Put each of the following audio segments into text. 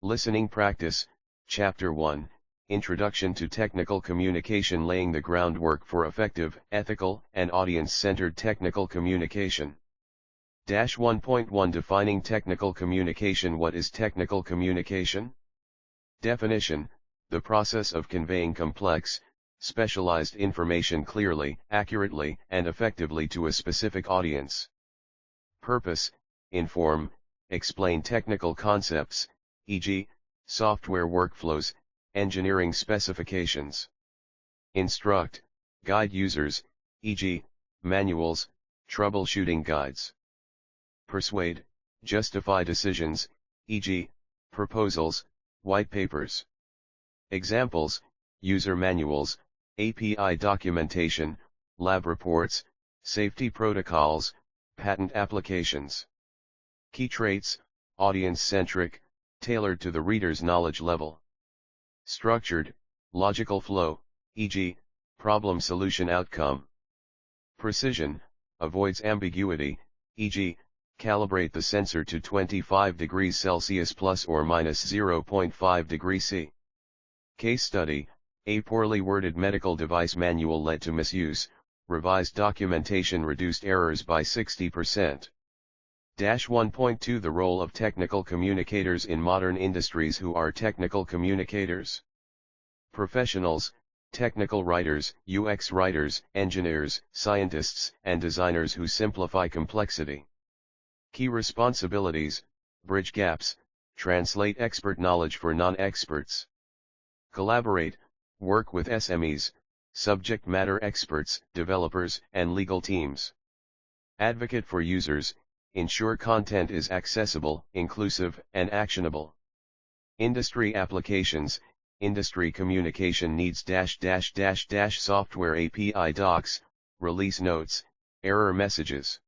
Listening Practice, Chapter 1, Introduction to Technical Communication, laying the groundwork for effective, ethical, and audience-centered technical communication. 1.1 Defining technical communication. What is technical communication? Definition: the process of conveying complex, specialized information clearly, accurately, and effectively to a specific audience. Purpose: inform, explain technical concepts, e.g., software workflows, engineering specifications. Instruct, guide users, e.g., manuals, troubleshooting guides. Persuade, justify decisions, e.g., proposals, white papers. Examples: user manuals, API documentation, lab reports, safety protocols, patent applications. Key traits: audience-centric, tailored to the reader's knowledge level. Structured, logical flow, e.g., problem-solution outcome. Precision, avoids ambiguity, e.g., calibrate the sensor to 25 degrees Celsius plus or minus 0.5 degrees C. Case study: a poorly worded medical device manual led to misuse, revised documentation reduced errors by 60%. 1.2 The role of technical communicators in modern industries. Who are technical communicators? Professionals, technical writers, UX writers, engineers, scientists, and designers who simplify complexity. Key responsibilities: bridge gaps, translate expert knowledge for non-experts. Collaborate, work with SMEs, subject matter experts, developers, and legal teams. Advocate for users, ensure content is accessible, inclusive, and actionable. Industry applications, industry communication needs software API docs, release notes, error messages.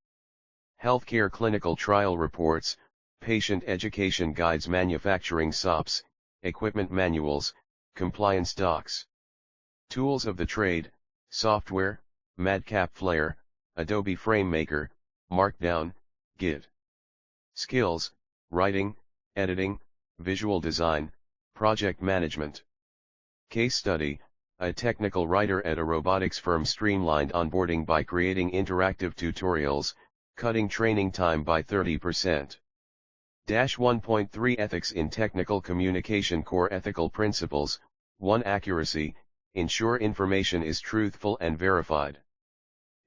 Healthcare clinical trial reports, patient education guides, manufacturing SOPs, equipment manuals, compliance docs. Tools of the trade, software, Madcap Flare, Adobe FrameMaker, Markdown, Git. Skills: writing, editing, visual design, project management. Case study: a technical writer at a robotics firm streamlined onboarding by creating interactive tutorials, cutting training time by 30%. 1.3 Ethics in technical communication. Core ethical principles: 1. Accuracy, ensure information is truthful and verified.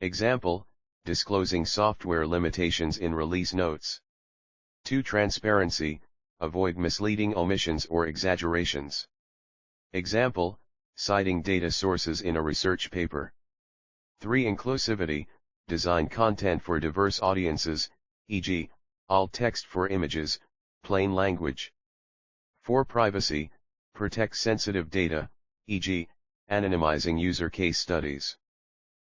Example: disclosing software limitations in release notes. 2. Transparency, avoid misleading omissions or exaggerations. Example: citing data sources in a research paper. 3. Inclusivity, design content for diverse audiences, e.g., alt text for images, plain language. 4. Privacy, protect sensitive data, e.g., anonymizing user case studies.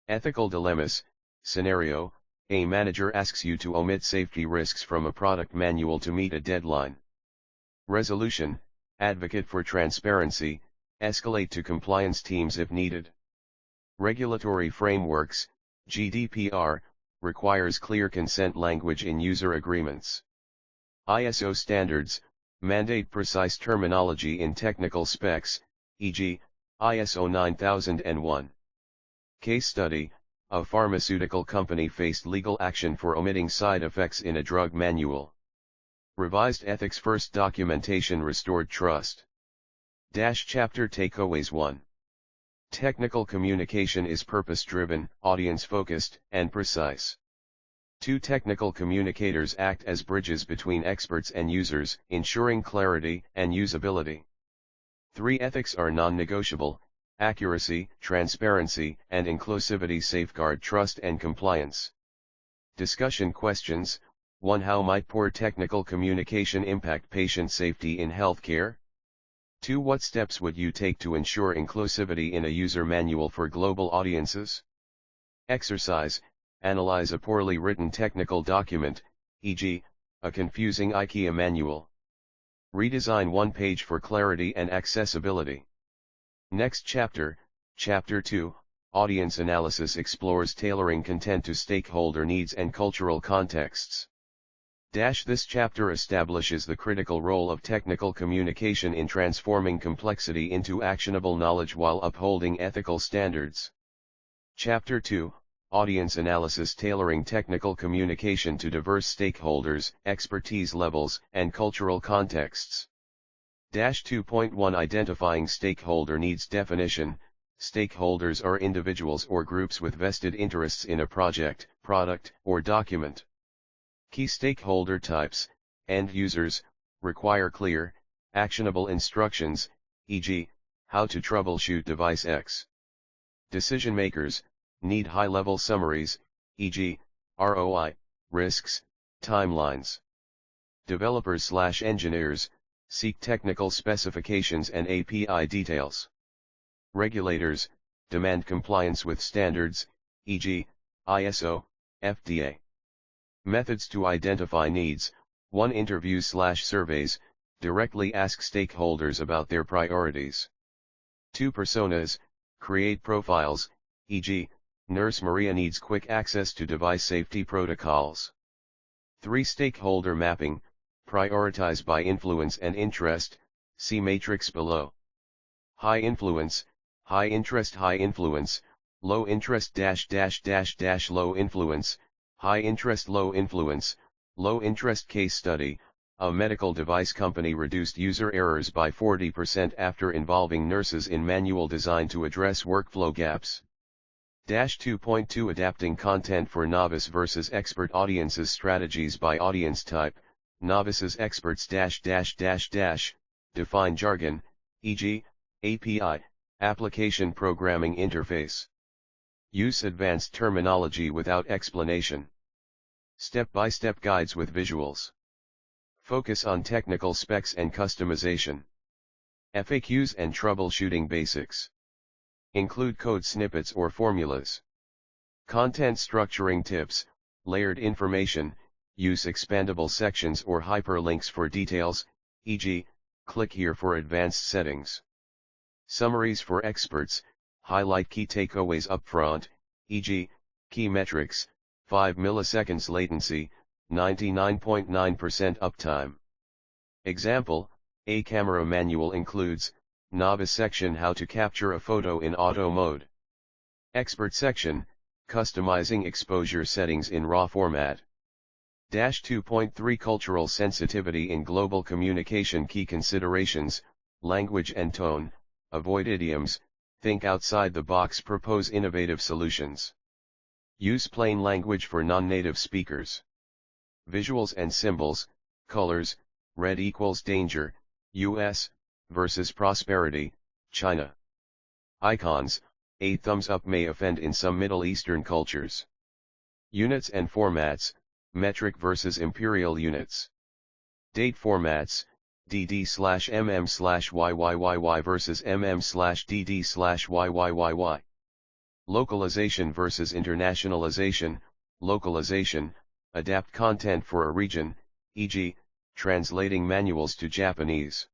Ethical dilemmas. Scenario: a manager asks you to omit safety risks from a product manual to meet a deadline. Resolution: advocate for transparency, escalate to compliance teams if needed. Regulatory frameworks. GDPR requires clear consent language in user agreements. ISO standards mandate precise terminology in technical specs, e.g., ISO 9001. Case study: a pharmaceutical company faced legal action for omitting side effects in a drug manual. Revised ethics first documentation restored trust. Chapter Takeaways. 1. Technical communication is purpose-driven, audience-focused, and precise. 2. Technical communicators act as bridges between experts and users, ensuring clarity and usability. 3. Ethics are non-negotiable: accuracy, transparency, and inclusivity safeguard trust and compliance. Discussion questions. 1. How might poor technical communication impact patient safety in healthcare? 2. What steps would you take to ensure inclusivity in a user manual for global audiences? Exercise: analyze a poorly written technical document, e.g., a confusing IKEA manual. Redesign one page for clarity and accessibility. Next chapter, Chapter 2, Audience Analysis, explores tailoring content to stakeholder needs and cultural contexts. This chapter establishes the critical role of technical communication in transforming complexity into actionable knowledge while upholding ethical standards. Chapter 2, Audience Analysis, tailoring technical communication to diverse stakeholders, expertise levels, and cultural contexts. 2.1 Identifying stakeholder needs definition. Stakeholders are individuals or groups with vested interests in a project, product, or document. Key stakeholder types: end users, require clear, actionable instructions, e.g., how to troubleshoot device X. Decision makers, need high-level summaries, e.g., ROI, risks, timelines. Developers/engineers, seek technical specifications and API details. Regulators, demand compliance with standards, e.g., ISO, FDA. Methods to identify needs: 1. Interviews/surveys, directly ask stakeholders about their priorities. 2. Personas, create profiles, e.g., Nurse Maria needs quick access to device safety protocols. 3. Stakeholder mapping, prioritize by influence and interest, see matrix below. High influence, high interest, low interest -- low influence, high interest, low interest. Case study: a medical device company reduced user errors by 40% after involving nurses in manual design to address workflow gaps. 2.2 Adapting content for novice versus expert audiences, strategies by audience type, novices, experts -- define jargon, e.g., API, application programming interface. Use advanced terminology without explanation. Step-by-step guides with visuals. Focus on technical specs and customization. FAQs and troubleshooting basics. Include code snippets or formulas. Content structuring tips, layered information, use expandable sections or hyperlinks for details, e.g., click here for advanced settings. Summaries for experts, highlight key takeaways upfront, e.g., key metrics, 5 milliseconds latency, 99.9% uptime. Example: a camera manual includes, novice section, how to capture a photo in auto mode. Expert section, customizing exposure settings in RAW format. 2.3 Cultural sensitivity in global communication, key considerations, language and tone, avoid idioms, think outside the box, propose innovative solutions. Use plain language for non-native speakers. Visuals and symbols, colors, red equals danger, US, versus prosperity, China. Icons, a thumbs up may offend in some Middle Eastern cultures. Units and formats, metric versus imperial units. Date formats, DD/mm/YYYY versus MM/DD/YYYY. Localization versus internationalization. Localization, adapt content for a region, e.g., translating manuals to Japanese.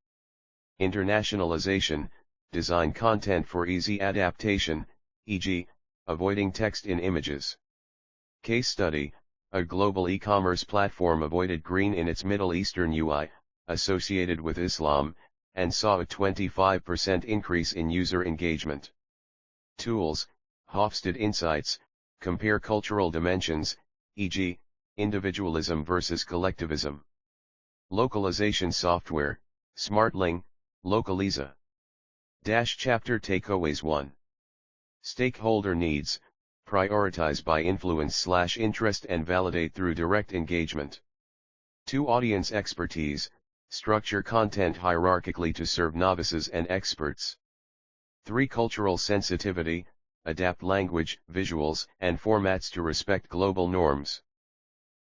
Internationalization, design content for easy adaptation, e.g., avoiding text in images. Case study: a global e-commerce platform avoided green in its Middle Eastern UI, associated with Islam, and saw a 25% increase in user engagement. Tools: Hofstede Insights, compare cultural dimensions, e.g., individualism versus collectivism. Localization software, SmartLing, Localiza. Chapter takeaways: 1. Stakeholder needs, prioritize by influence/interest and validate through direct engagement. 2. Audience expertise, structure content hierarchically to serve novices and experts. 3. Cultural sensitivity, adapt language, visuals, and formats to respect global norms.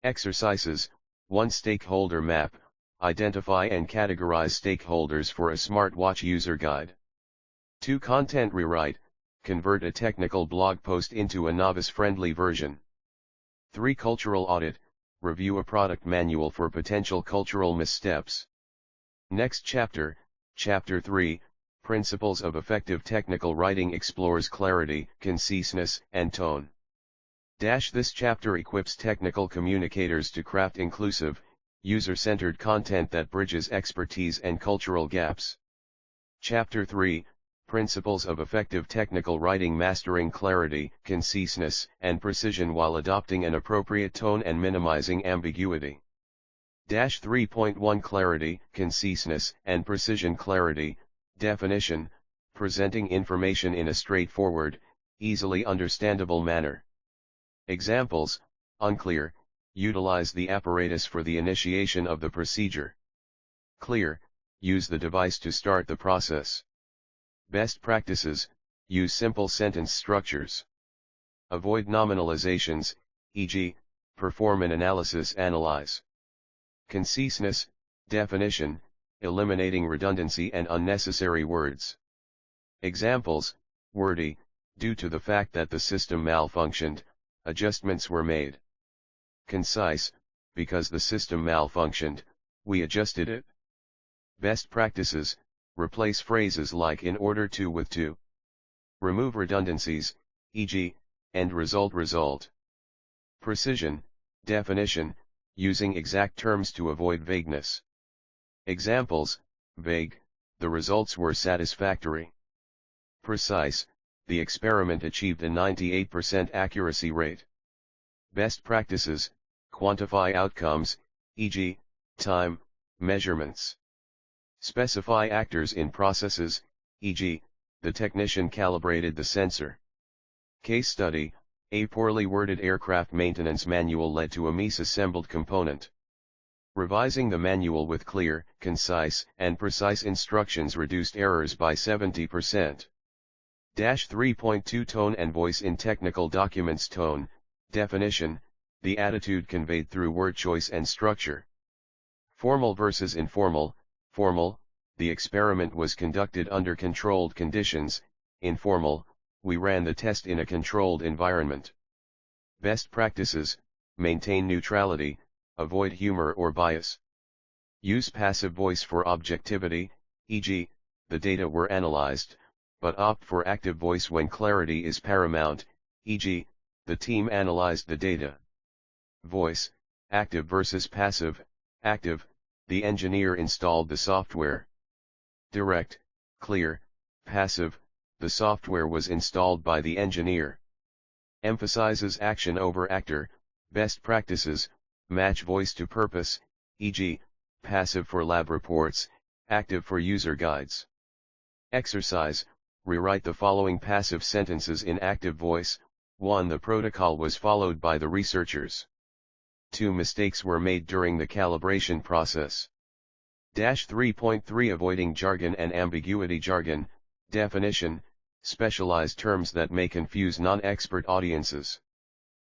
Exercises: 1. Stakeholder map, identify and categorize stakeholders for a smartwatch user guide. 2. Content rewrite, convert a technical blog post into a novice-friendly version. 3. Cultural audit, review a product manual for potential cultural missteps. Next chapter, Chapter 3, Principles of Effective Technical Writing, explores clarity, conciseness, and tone. This chapter equips technical communicators to craft inclusive, user-centered content that bridges expertise and cultural gaps. Chapter 3, Principles of Effective Technical Writing: Mastering clarity, conciseness, and precision while adopting an appropriate tone and minimizing ambiguity. 3.1 Clarity, conciseness, and precision. Clarity, definition, presenting information in a straightforward, easily understandable manner. Examples: unclear, utilize the apparatus for the initiation of the procedure. Clear, use the device to start the process. Best practices, use simple sentence structures. Avoid nominalizations, e.g., perform an analysis, analyze. Conciseness, definition, eliminating redundancy and unnecessary words. Examples: wordy, due to the fact that the system malfunctioned, adjustments were made. Concise, because the system malfunctioned, we adjusted it. Best practices, replace phrases like in order to with to. Remove redundancies, e.g., end result, result. Precision, definition, using exact terms to avoid vagueness. Examples: vague, the results were satisfactory. Precise, the experiment achieved a 98% accuracy rate. Best practices, quantify outcomes, e.g., time, measurements. Specify actors in processes, e.g., the technician calibrated the sensor. Case study: a poorly worded aircraft maintenance manual led to a misassembled component. Revising the manual with clear, concise, and precise instructions reduced errors by 70%. 3.2 Tone and voice in technical documents. Tone, definition, the attitude conveyed through word choice and structure. Formal versus informal. Formal, the experiment was conducted under controlled conditions. Informal, we ran the test in a controlled environment. Best practices, maintain neutrality, avoid humor or bias. Use passive voice for objectivity, e.g., the data were analyzed, but opt for active voice when clarity is paramount, e.g., the team analyzed the data. Voice, active versus passive. Active, the engineer installed the software. Direct, clear. Passive, the software was installed by the engineer. Emphasizes action over actor. Best practices, match voice to purpose, e.g., passive for lab reports, active for user guides. Exercise, rewrite the following passive sentences in active voice. 1. The protocol was followed by the researchers. 2. Mistakes were made during the calibration process. 3.3 Avoiding jargon and ambiguity. Jargon, definition, specialized terms that may confuse non-expert audiences.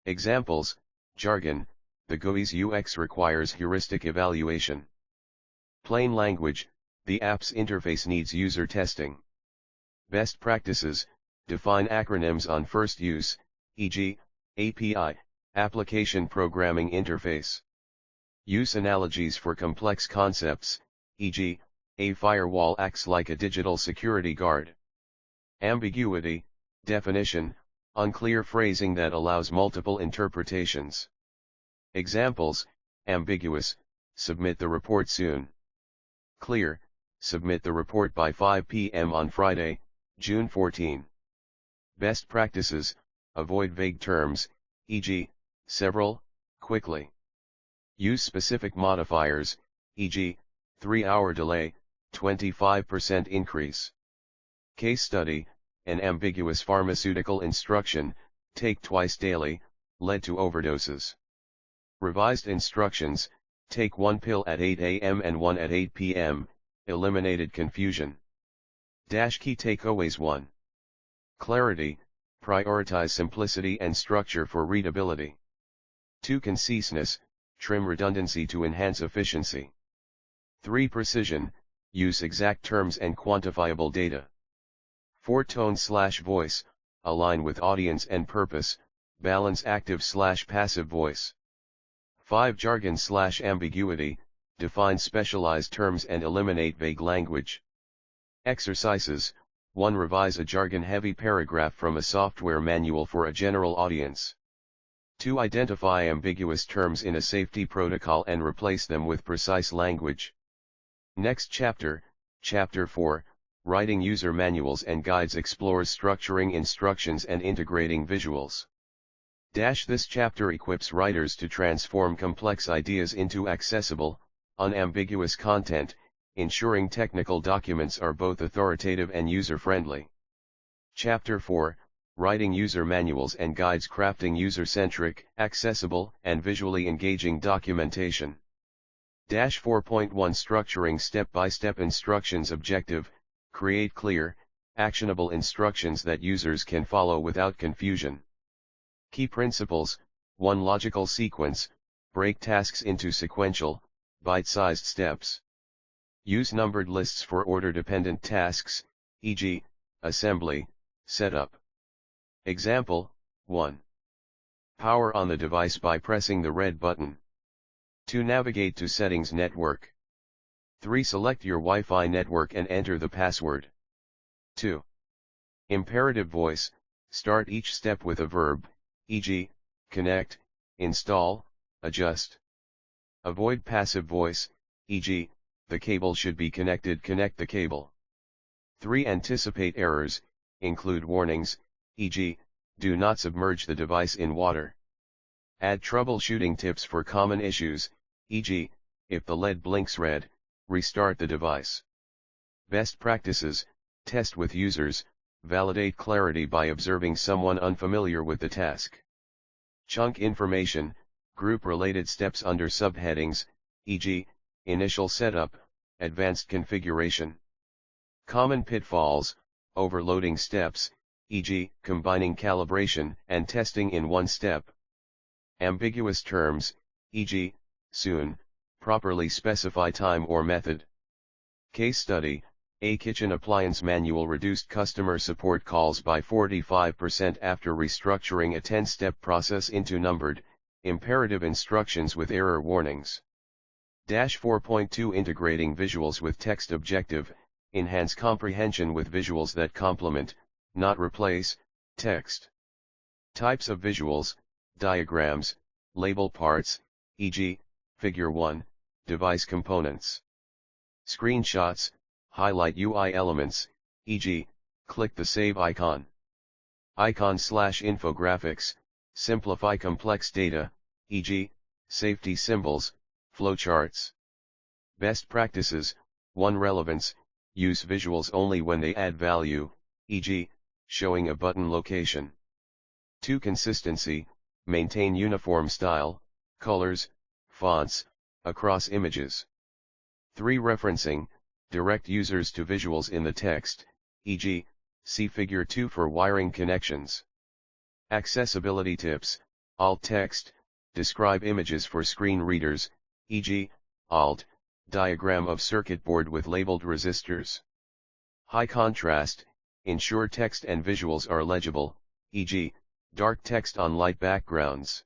Examples: jargon, the GUI's UX requires heuristic evaluation. Plain language, the app's interface needs user testing. Best practices, define acronyms on first use, e.g., API, Application Programming Interface. Use analogies for complex concepts, e.g., a firewall acts like a digital security guard. Ambiguity, definition, unclear phrasing that allows multiple interpretations. Examples: ambiguous, submit the report soon. Clear, submit the report by 5 p.m. on Friday, June 14. Best practices, avoid vague terms, e.g., several, quickly. Use specific modifiers, e.g., 3-hour delay, 25% increase. Case study: an ambiguous pharmaceutical instruction, take twice daily, led to overdoses. Revised instructions, take 1 pill at 8 a.m. and 1 at 8 p.m., eliminated confusion. Key takeaways: 1. Clarity, prioritize simplicity and structure for readability. 2. Conciseness, trim redundancy to enhance efficiency. 3. Precision, use exact terms and quantifiable data. 4. Tone/voice, align with audience and purpose, balance active/passive voice. 5. Jargon/ambiguity, define specialized terms and eliminate vague language. Exercises: 1. Revise a jargon-heavy paragraph from a software manual for a general audience. To identify ambiguous terms in a safety protocol and replace them with precise language. Next chapter, Chapter 4, Writing User Manuals and Guides explores structuring instructions and integrating visuals. This chapter equips writers to transform complex ideas into accessible, unambiguous content, ensuring technical documents are both authoritative and user-friendly. Chapter 4, Writing User Manuals and Guides crafting user-centric, accessible, and visually engaging documentation. 4.1 Structuring step-by-step instructions. Objective: create clear, actionable instructions that users can follow without confusion. Key principles: 1. Logical sequence: break tasks into sequential, bite-sized steps. Use numbered lists for order-dependent tasks, e.g., assembly, setup. Example: 1. Power on the device by pressing the red button. 2. Navigate to settings network. 3. Select your Wi-Fi network and enter the password. 2. Imperative voice: start each step with a verb, e.g., connect, install, adjust. Avoid passive voice, e.g., the cable should be connected, connect the cable. 3. Anticipate errors: include warnings, e.g., do not submerge the device in water. Add troubleshooting tips for common issues, e.g., if the LED blinks red, restart the device. Best practices: test with users, validate clarity by observing someone unfamiliar with the task. Chunk information: group related steps under subheadings, e.g., initial setup, advanced configuration. Common pitfalls: overloading steps, e.g., combining calibration and testing in one step. Ambiguous terms, e.g., soon, properly specify time or method. Case study: a kitchen appliance manual reduced customer support calls by 45% after restructuring a 10-step process into numbered, imperative instructions with error warnings. 4.2 Integrating visuals with text. Objective: enhance comprehension with visuals that complement, not replace, text. Types of visuals: diagrams, label parts, e.g., Figure 1, device components. Screenshots, highlight UI elements, e.g., click the save icon. Icon/infographics, simplify complex data, e.g., safety symbols, flowcharts. Best practices: 1. Relevance: use visuals only when they add value, e.g., showing a button location. 2. Consistency: maintain uniform style, colors, fonts, across images. 3. Referencing: direct users to visuals in the text, e.g., see Figure 2 for wiring connections. Accessibility tips: alt text, describe images for screen readers, e.g., alt, diagram of circuit board with labeled resistors. High contrast: ensure text and visuals are legible, e.g., dark text on light backgrounds.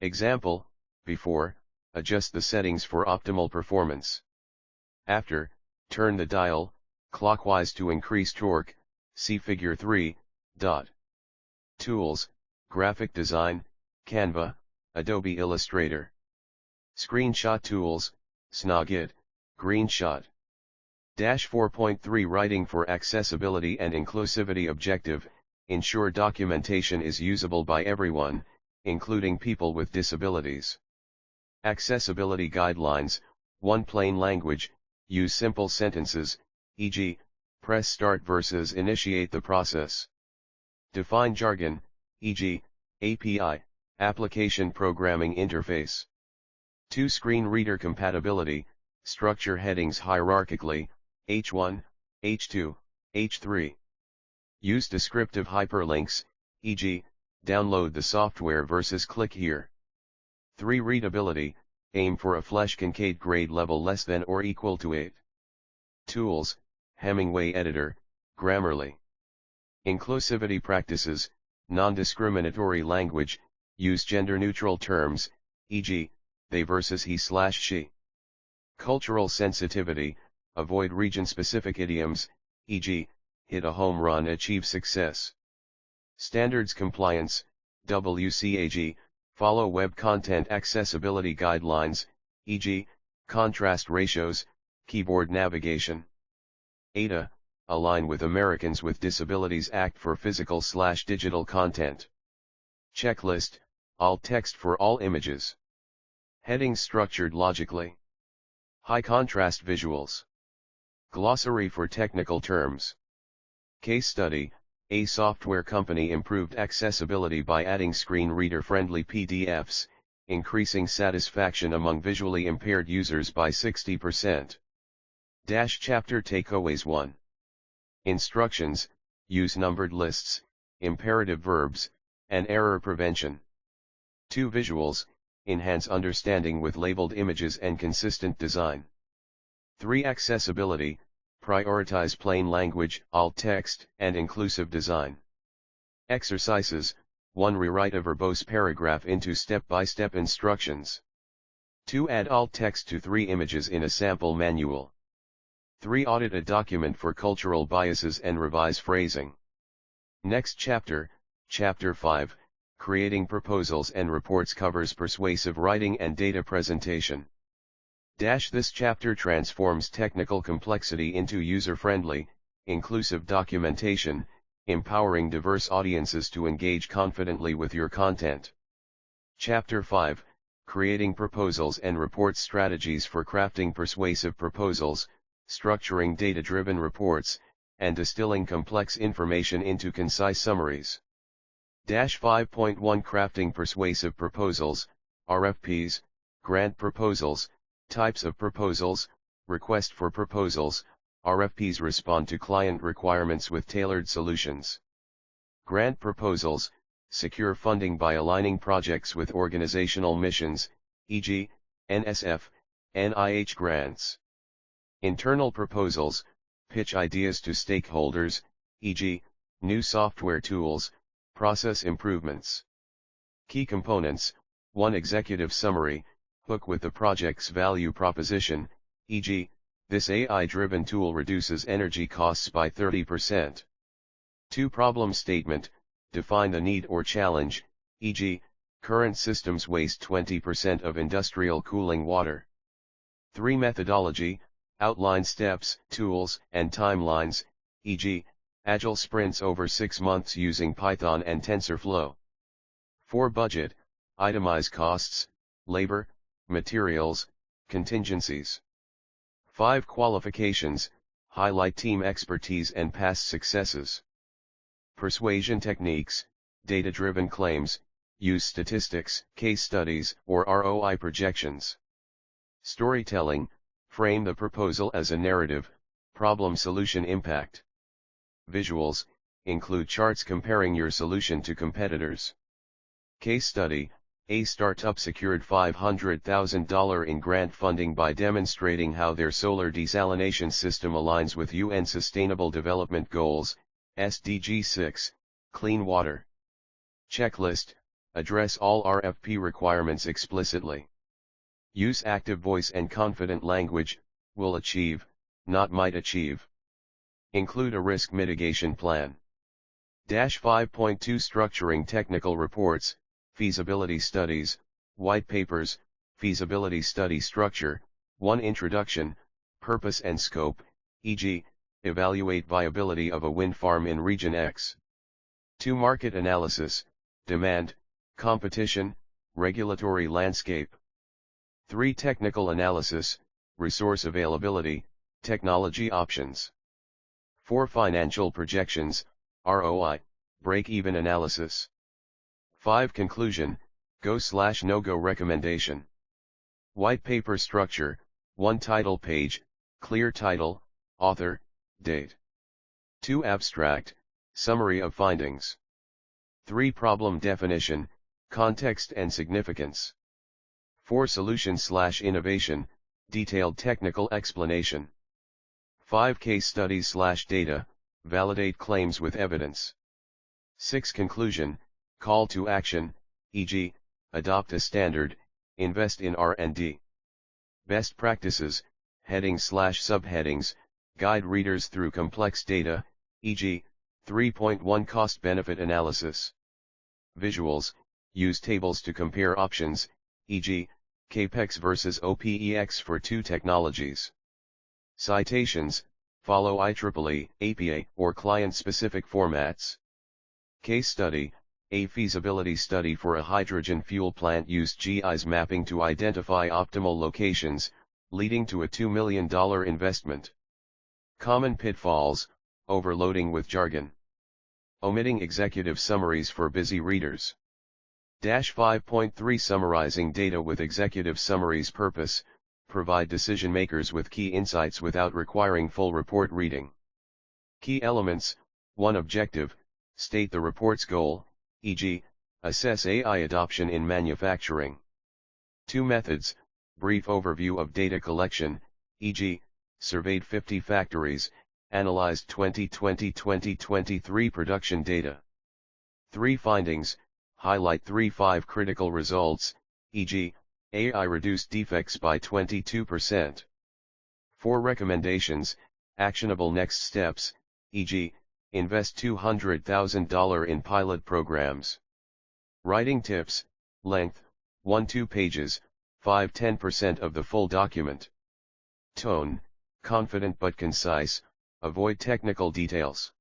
Example: before, adjust the settings for optimal performance. After, turn the dial clockwise to increase torque, see Figure 3. Tools: graphic design, Canva, Adobe Illustrator. Screenshot tools: Snagit, Greenshot. 4.3 Writing for accessibility and inclusivity. Objective: ensure documentation is usable by everyone, including people with disabilities. Accessibility guidelines: 1. Plain language: use simple sentences, e.g., press start versus initiate the process. Define jargon, e.g., API, application programming interface. 2. Screen reader compatibility: structure headings hierarchically, H1, H2, H3. Use descriptive hyperlinks, e.g., download the software versus click here. 3. Readability: aim for a Flesch Kincaid grade level less than or equal to 8. Tools: Hemingway Editor, Grammarly. Inclusivity practices: non-discriminatory language: use gender-neutral terms, e.g., they versus he/she. Cultural sensitivity: avoid region-specific idioms, e.g., hit a home run, achieve success. Standards compliance: WCAG, Follow web content accessibility guidelines, e.g., contrast ratios, keyboard navigation. ADA, align with Americans with Disabilities Act for physical/digital content. Checklist, alt text for all images. Headings structured logically. High contrast visuals. Glossary for technical terms. Case study, a software company improved accessibility by adding screen reader-friendly PDFs, increasing satisfaction among visually impaired users by 60%. Chapter takeaways 1. Instructions, use numbered lists, imperative verbs, and error prevention. 2. Visuals, enhance understanding with labeled images and consistent design. 3. Accessibility, prioritize plain language, alt text, and inclusive design. Exercises, 1. Rewrite a verbose paragraph into step-by-step instructions. 2. Add alt text to 3 images in a sample manual. 3. Audit a document for cultural biases and revise phrasing. Next chapter, Chapter 5, Creating Proposals and Reports covers persuasive writing and data presentation. This chapter transforms technical complexity into user-friendly, inclusive documentation, empowering diverse audiences to engage confidently with your content. Chapter 5, Creating Proposals and Reports strategies for crafting persuasive proposals, structuring data-driven reports, and distilling complex information into concise summaries. 5.1 Crafting persuasive proposals, RFPs, grant proposals, types of proposals, request for proposals. RFPs respond to client requirements with tailored solutions. Grant proposals, secure funding by aligning projects with organizational missions, e.g., NSF, NIH grants. Internal proposals, pitch ideas to stakeholders, e.g., new software tools, process improvements. Key components, 1. Executive summary, hook with the project's value proposition, e.g., this AI-driven tool reduces energy costs by 30%. 2. Problem statement, define the need or challenge, e.g., current systems waste 20% of industrial cooling water. 3. Methodology, outline steps, tools, and timelines, e.g., agile sprints over 6 months using Python and TensorFlow. 4. Budget, itemize costs, labor, materials, contingencies. 5. Qualifications, highlight team expertise and past successes. Persuasion techniques, data-driven claims, use statistics, case studies, or ROI projections. Storytelling, frame the proposal as a narrative, problem-solution impact. Visuals, include charts comparing your solution to competitors. Case study, a startup secured $500,000 in grant funding by demonstrating how their solar desalination system aligns with UN Sustainable Development Goals, SDG 6, clean water. Checklist, address all RFP requirements explicitly. Use active voice and confident language, will achieve, not might achieve. Include a risk mitigation plan. 5.2 Structuring technical reports, feasibility studies, white papers, feasibility study structure. 1. Introduction, purpose and scope, e.g., evaluate viability of a wind farm in region X. 2. Market analysis, demand, competition, regulatory landscape. 3. Technical analysis, resource availability, technology options. 4. Financial projections, ROI, break-even analysis. 5. Conclusion, go/no-go recommendation. White paper structure, 1. Title page, clear title, author, date. 2. Abstract, summary of findings. 3. Problem definition, context and significance. 4. Solution/innovation, detailed technical explanation. 5. Case studies/data, validate claims with evidence. 6. Conclusion, call to action, e.g., adopt a standard, invest in R&D. Best practices, headings/subheadings, guide readers through complex data, e.g., 3.1 Cost-benefit analysis. Visuals, use tables to compare options, e.g., CAPEX versus OPEX for two technologies. Citations, follow IEEE, APA, or client-specific formats. Case study, a feasibility study for a hydrogen fuel plant used GIS mapping to identify optimal locations, leading to a $2 million investment. Common pitfalls, overloading with jargon. Omitting executive summaries for busy readers. 5.3 Summarizing data with executive summaries. Purpose, provide decision makers with key insights without requiring full report reading. Key elements, 1. Objective, state the report's goal, e.g., assess AI adoption in manufacturing. 2. Methods, brief overview of data collection, e.g., surveyed 50 factories, analyzed 2020-2023 production data. 3. Findings, highlight 3-5 critical results, e.g., AI reduced defects by 22%. 4. Recommendations, actionable next steps, e.g., invest $200,000 in pilot programs. Writing tips, length, 1-2 pages, 5-10% of the full document. Tone, confident but concise, avoid technical details.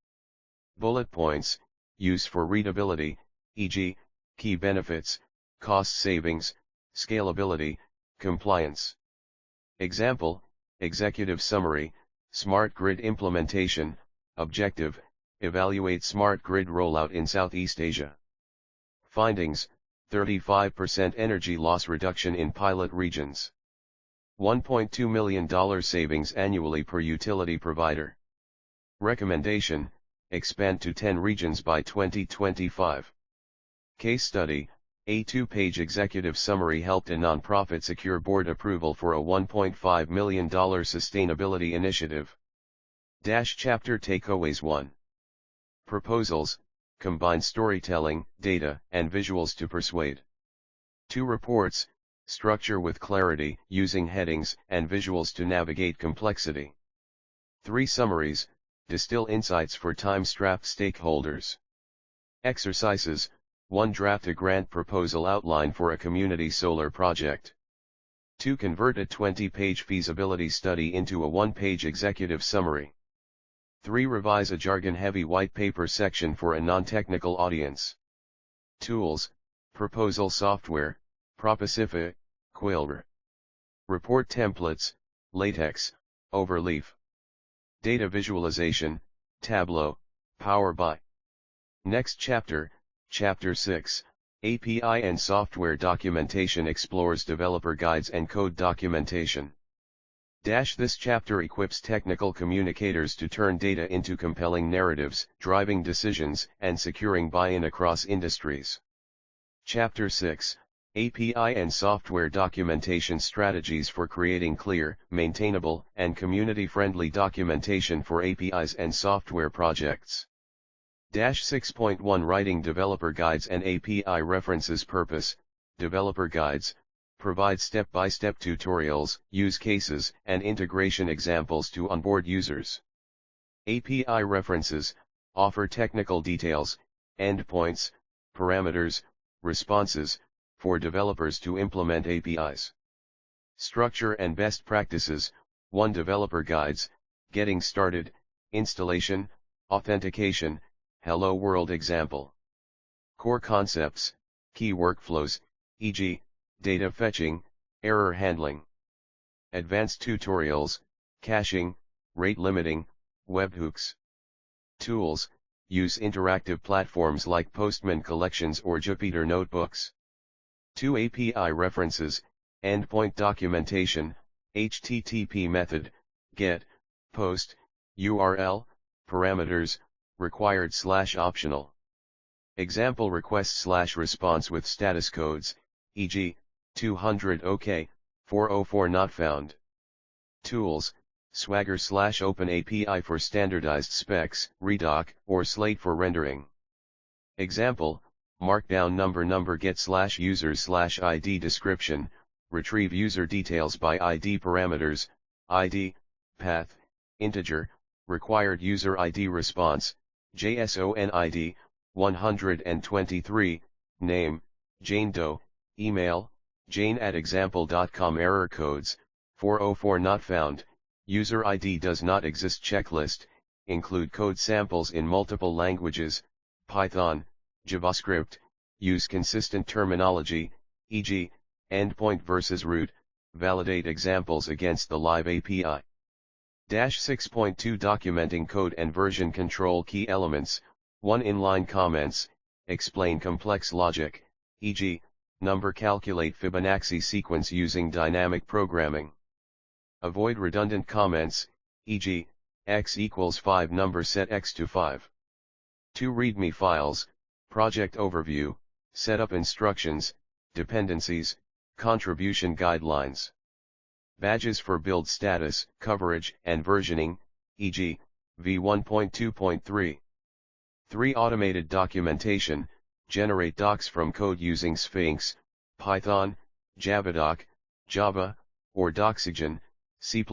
Bullet points, use for readability, e.g., key benefits, cost savings, scalability, compliance. Example, executive summary, smart grid implementation, objective, evaluate smart grid rollout in Southeast Asia. Findings, 35% energy loss reduction in pilot regions. $1.2 million savings annually per utility provider. Recommendation, expand to 10 regions by 2025. Case study, a 2-page executive summary helped a nonprofit secure board approval for a $1.5 million sustainability initiative. Chapter takeaways. 1. Proposals, combine storytelling, data, and visuals to persuade. 2. Reports, structure with clarity, using headings and visuals to navigate complexity. 3. Summaries, distill insights for time-strapped stakeholders. Exercises, 1. Draft a grant proposal outline for a community solar project. 2. Convert a 20-page feasibility study into a 1-page executive summary. 3. Revise a jargon-heavy white paper section for a non-technical audience. Tools, proposal software, Propicifa, Quillr. Report templates, LaTeX, Overleaf. Data visualization, Tableau, Power BI. Next chapter, Chapter 6, API and Software Documentation explores developer guides and code documentation. This chapter equips technical communicators to turn data into compelling narratives, driving decisions, and securing buy-in across industries. Chapter 6, API and Software Documentation Strategies for Creating Clear, Maintainable, and Community-Friendly Documentation for APIs and Software Projects. 6.1 Writing Developer Guides and API References. Purpose, developer guides, provide step-by-step tutorials, use cases, and integration examples to onboard users. API references, offer technical details, endpoints, parameters, responses, for developers to implement APIs. Structure and best practices, 1. Developer guides, getting started, installation, authentication, Hello World example. Core concepts, key workflows, e.g., data fetching, error handling. Advanced tutorials, caching, rate limiting, webhooks. Tools, use interactive platforms like Postman collections or Jupyter notebooks. 2. API references, endpoint documentation, HTTP method, GET, POST, URL, parameters, required/optional. Example request/response with status codes, e.g., 200 OK, 404 not found. Tools, Swagger/OpenAPI for standardized specs, Redoc, or Slate for rendering. Example, Markdown number get/users/ID description, retrieve user details by ID parameters, ID, path, integer, required user ID response, JSON ID, 123, name, Jane Doe, email, jane@example.com. Error codes, 404 not found, user ID does not exist. Checklist, include code samples in multiple languages, Python, JavaScript, use consistent terminology, e.g., endpoint versus root, validate examples against the live API. 6.2 Documenting code and version control. Key elements, 1 inline comments, explain complex logic, e.g., number. Calculate Fibonacci sequence using dynamic programming. Avoid redundant comments, e.g., x equals 5. Number set x to 5. 2 README files, project overview, setup instructions, dependencies, contribution guidelines. Badges for build status, coverage, and versioning, e.g., v1.2.3. 3 Automated documentation, generate docs from code using Sphinx, Python, Javadoc, Java, or Doxygen, C++.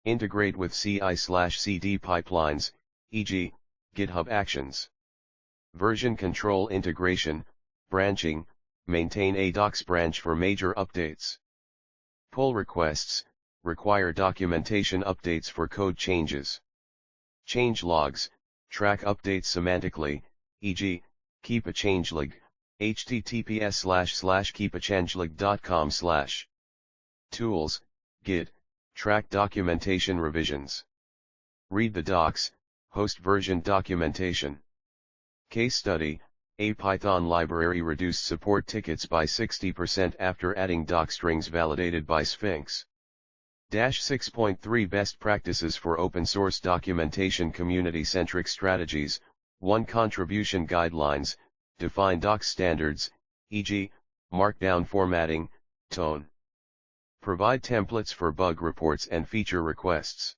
Integrate with CI/CD pipelines, e.g., GitHub Actions. Version control integration, branching, maintain a docs branch for major updates. Pull requests, require documentation updates for code changes. Change logs, track updates semantically, e.g., keep a changelog, https://keepachangelog.com/. Tools, Git, track documentation revisions. Read the docs, host version documentation. Case study, a Python library reduced support tickets by 60% after adding doc strings validated by Sphinx. 6.3 Best practices for open source documentation. Community-centric strategies, 1 Contribution guidelines, define docs standards, e.g., markdown formatting, tone. Provide templates for bug reports and feature requests.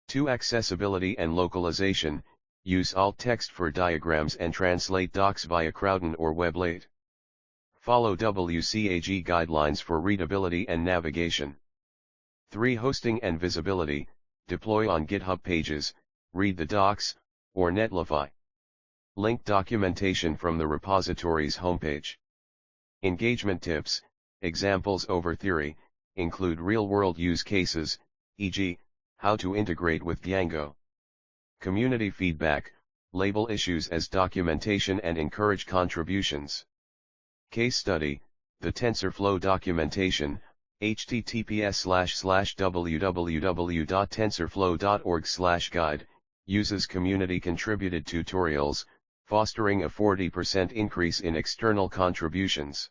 2 Accessibility and localization, use alt text for diagrams and translate docs via Crowdin or Weblate. Follow WCAG guidelines for readability and navigation. 3 Hosting and visibility, deploy on GitHub pages, read the docs, or Netlify. Link documentation from the repository's homepage. Engagement tips, examples over theory, include real-world use cases, e.g., how to integrate with Django. Community feedback, label issues as documentation and encourage contributions. Case study, the TensorFlow documentation, https://www.tensorflow.org/guide, uses community-contributed tutorials, fostering a 40% increase in external contributions.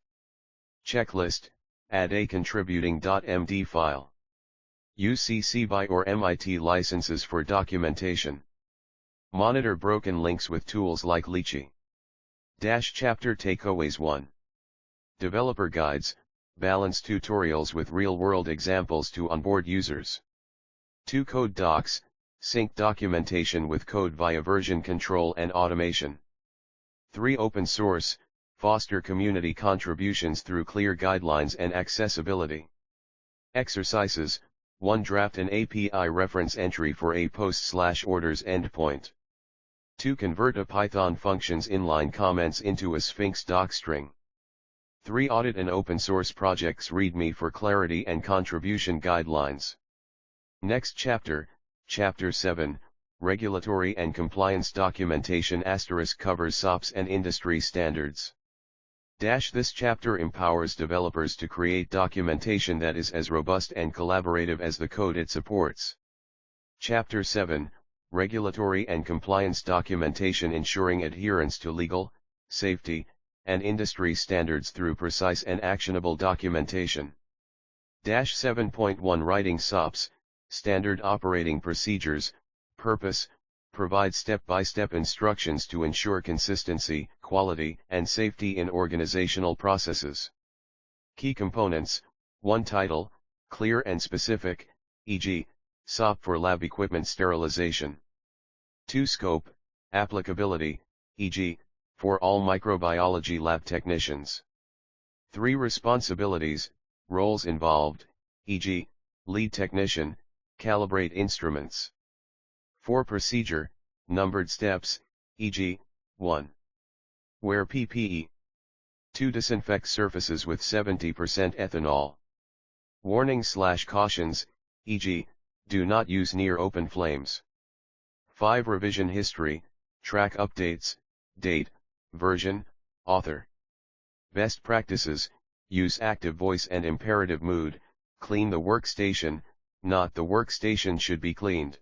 Checklist, add a contributing.md file. Use CC BY or MIT licenses for documentation. Monitor broken links with tools like Lychee. Chapter takeaways. 1. Developer guides, balance tutorials with real-world examples to onboard users. 2 Code docs, sync documentation with code via version control and automation. 3 Open source, foster community contributions through clear guidelines and accessibility. Exercises, 1 Draft an API reference entry for a post/orders endpoint. 2 Convert a Python function's inline comments into a Sphinx docstring. 3 Audit an open source project's README for clarity and contribution guidelines. Next chapter, Chapter 7, Regulatory and Compliance Documentation * covers SOPs and industry standards. This chapter empowers developers to create documentation that is as robust and collaborative as the code it supports. Chapter 7, Regulatory and Compliance Documentation, ensuring adherence to legal, safety, and industry standards through precise and actionable documentation. 7.1 Writing SOPs, Standard Operating Procedures, Purpose, provide step-by-step instructions to ensure consistency, quality, and safety in organizational processes. Key components, 1 Title, clear and specific, e.g., SOP for lab equipment sterilization. 2 Scope, applicability, e.g., for all microbiology lab technicians. 3 Responsibilities, roles involved, e.g., lead technician, calibrate instruments. 4 Procedure, numbered steps, e.g., 1. Wear PPE. 2. Disinfect surfaces with 70% ethanol. Warnings/cautions, e.g., do not use near open flames. 5. Revision history, track updates, date, version, author. Best practices, use active voice and imperative mood, clean the workstation, not the workstation should be cleaned.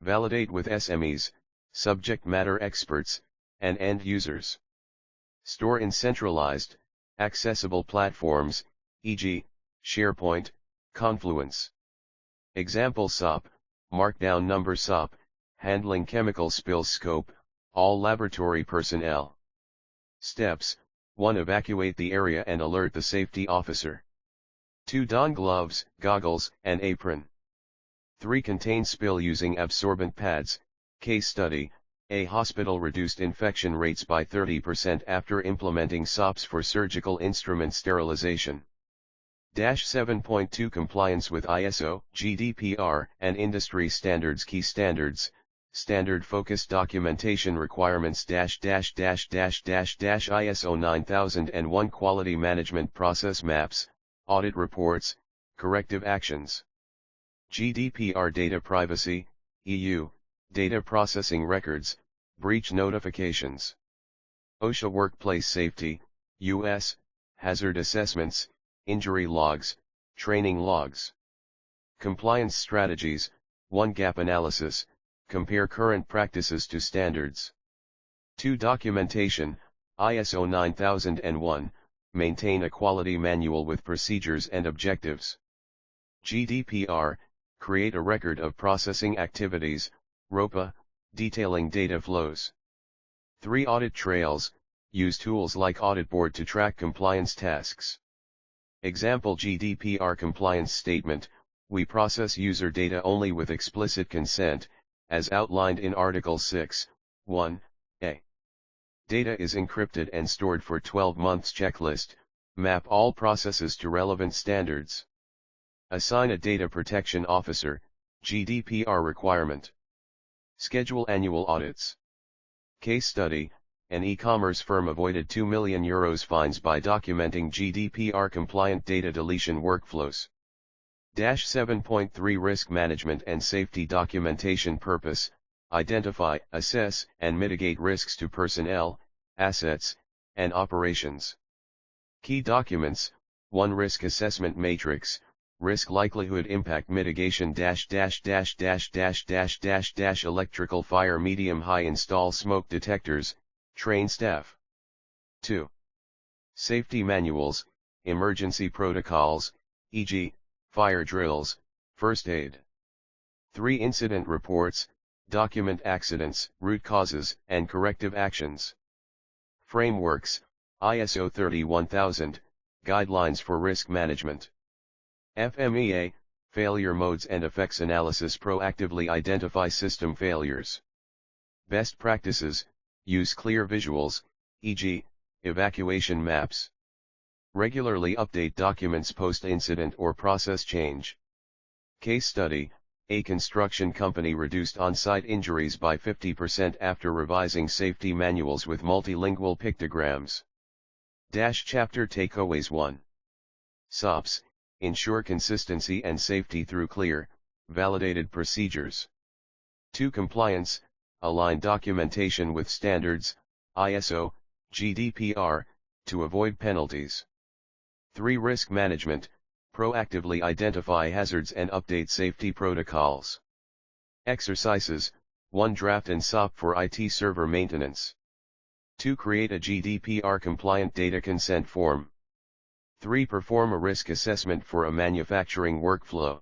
Validate with SMEs, subject matter experts, and end users. Store in centralized, accessible platforms, e.g., SharePoint, Confluence. Example SOP, Markdown number SOP, handling chemical spills scope, all laboratory personnel. Steps, 1. Evacuate the area and alert the safety officer. 2. Don gloves, goggles, and apron. 3. Contain spill using absorbent pads. Case study, a hospital reduced infection rates by 30% after implementing SOPs for surgical instrument sterilization. 7.2 Compliance with ISO, GDPR, and industry standards. Key standards, standard-focused documentation requirements ISO 9001 quality management process maps, audit reports, corrective actions. GDPR data privacy, EU, data processing records, breach notifications. OSHA workplace safety, US, hazard assessments, injury logs, training logs. Compliance strategies, 1. Gap analysis, compare current practices to standards. 2. Documentation, ISO 9001, maintain a quality manual with procedures and objectives. GDPR, create a record of processing activities, ROPA, detailing data flows. 3. Audit trails, use tools like Audit Board to track compliance tasks. Example GDPR compliance statement, we process user data only with explicit consent, as outlined in Article 6, 1a. Data is encrypted and stored for 12 months. Checklist, map all processes to relevant standards. Assign a data protection officer, GDPR requirement. Schedule annual audits. Case study, an e-commerce firm avoided €2 million fines by documenting GDPR-compliant data deletion workflows. 7.3 Risk management and safety documentation. Purpose, identify, assess, and mitigate risks to personnel, assets, and operations. Key documents, 1. Risk assessment matrix, risk likelihood impact mitigation electrical fire medium high install smoke detectors, train staff. 2. Safety manuals, emergency protocols, e.g., fire drills, first aid. 3. Incident reports, document accidents, root causes, and corrective actions. Frameworks, ISO 31000, guidelines for risk management. FMEA, failure modes and effects analysis, proactively identify system failures. Best practices, use clear visuals, e.g., evacuation maps. Regularly update documents post-incident or process change. Case study, a construction company reduced on-site injuries by 50% after revising safety manuals with multilingual pictograms. Chapter takeaways. 1. SOPs, ensure consistency and safety through clear, validated procedures. 2. Compliance, align documentation with standards, ISO, GDPR, to avoid penalties. 3. Risk management, proactively identify hazards and update safety protocols. Exercises, 1. Draft an SOP for IT server maintenance. 2. Create a GDPR-compliant data consent form. 3. Perform a risk assessment for a manufacturing workflow.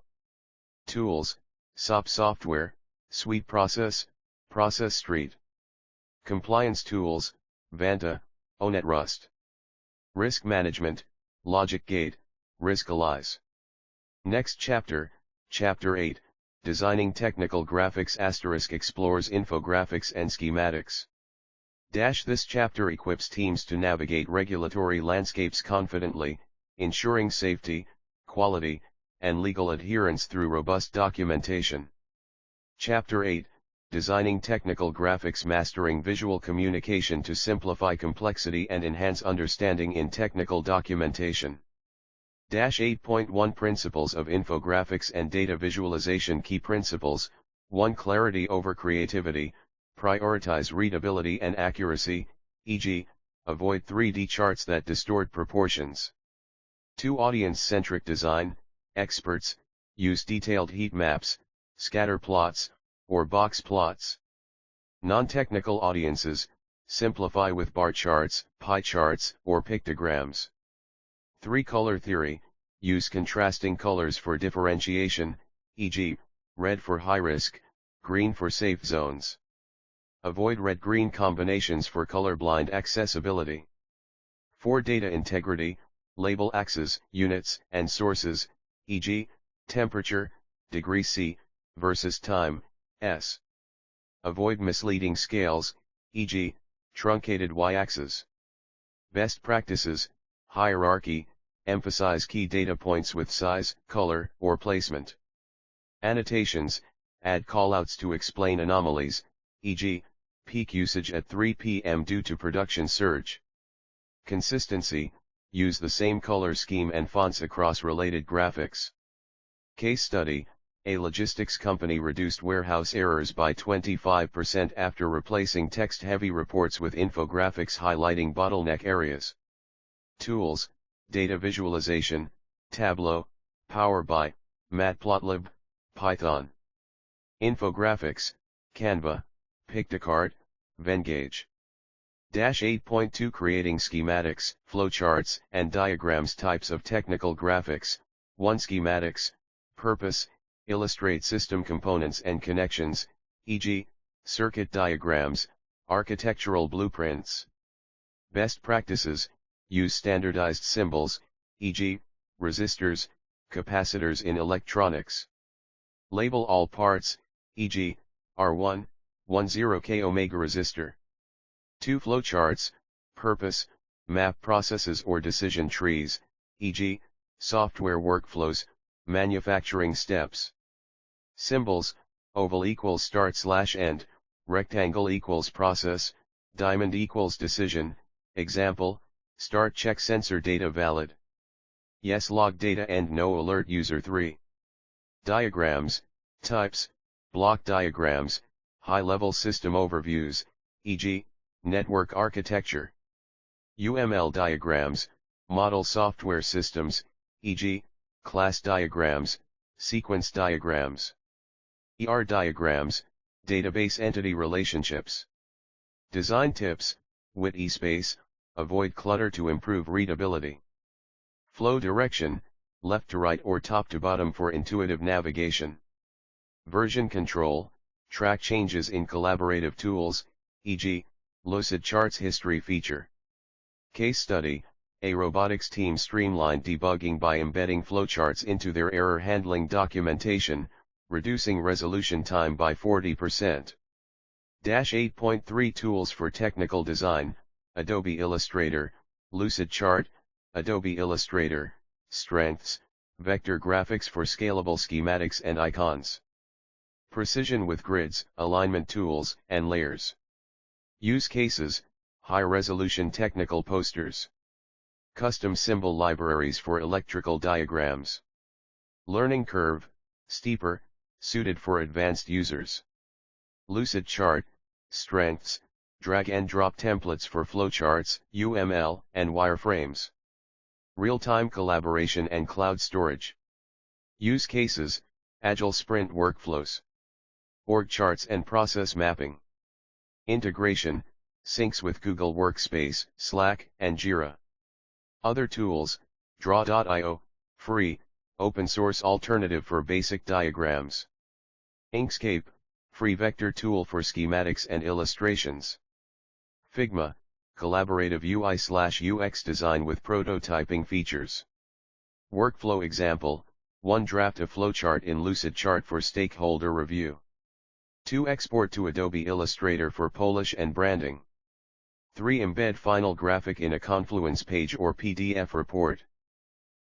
Tools, SOP software, Suite Process, Process Street. Compliance tools, Vanta, ONET Rust. Risk management, Logic Gate, Riskalyze. Next chapter, Chapter 8, Designing Technical Graphics * explores infographics and schematics. This chapter equips teams to navigate regulatory landscapes confidently, ensuring safety, quality, and legal adherence through robust documentation. Chapter 8, designing technical graphics, mastering visual communication to simplify complexity and enhance understanding in technical documentation. 8.1 Principles of Infographics and Data Visualization. Key Principles: 1. Clarity over creativity. Prioritize readability and accuracy, e.g., avoid 3D charts that distort proportions. 2. Audience-centric design. Experts use detailed heat maps, scatter plots, or box plots. Non-technical audiences simplify with bar charts, pie charts, or pictograms. 3. Color theory. Use contrasting colors for differentiation, e.g., red for high risk, green for safe zones. Avoid red-green combinations for colorblind accessibility. 4. Data integrity. Label axes, units, and sources, e.g., temperature, degree C, versus time, S. Avoid misleading scales, e.g., truncated y-axis. Best practices. Hierarchy. Emphasize key data points with size, color, or placement. Annotations. Add callouts to explain anomalies, e.g., peak usage at 3 p.m. due to production surge. Consistency. Use the same color scheme and fonts across related graphics. Case study. A logistics company reduced warehouse errors by 25% after replacing text-heavy reports with infographics highlighting bottleneck areas. Tools: data visualization, Tableau, Power BI, Matplotlib, Python. Infographics, Canva, Pictocart, Venngage. 8.2 Creating schematics, flowcharts, and diagrams. Types of technical graphics. 1. Schematics. Purpose: illustrate system components and connections, e.g., circuit diagrams, architectural blueprints. Best practices. Use standardized symbols, e.g., resistors, capacitors in electronics. Label all parts, e.g., R1, 10K omega resistor. 2. Flowcharts. Purpose: map processes or decision trees, e.g., software workflows, manufacturing steps. Symbols: oval equals start/end, rectangle equals process, diamond equals decision. Example: start check sensor data valid. Yes log data and no alert user 3. Diagrams. Types: block diagrams, high-level system overviews, e.g., network architecture. UML diagrams, model software systems, e.g., class diagrams, sequence diagrams. ER diagrams, database entity relationships. Design tips: width space, avoid clutter to improve readability. Flow direction, left to right or top to bottom for intuitive navigation. Version control, track changes in collaborative tools, e.g., Lucid Charts history feature. Case study: a robotics team streamlined debugging by embedding flowcharts into their error handling documentation, reducing resolution time by 40%. 8.3 Tools for technical design. Adobe Illustrator, Lucid Chart, Adobe Illustrator. Strengths: vector graphics for scalable schematics and icons. Precision with grids, alignment tools, and layers. Use cases: high-resolution technical posters. Custom symbol libraries for electrical diagrams. Learning curve: steeper, suited for advanced users. Lucid Chart. Strengths: drag and drop templates for flowcharts, UML, and wireframes. Real-time collaboration and cloud storage. Use cases: agile sprint workflows. Org charts and process mapping. Integration: syncs with Google Workspace, Slack, and Jira. Other tools: Draw.io, free, open source alternative for basic diagrams. Inkscape, free vector tool for schematics and illustrations. Figma, collaborative UI/UX design with prototyping features. Workflow example: 1. Draft a flowchart in Lucid Chart for stakeholder review. 2. Export to Adobe Illustrator for polish and branding. 3. Embed final graphic in a Confluence page or PDF report.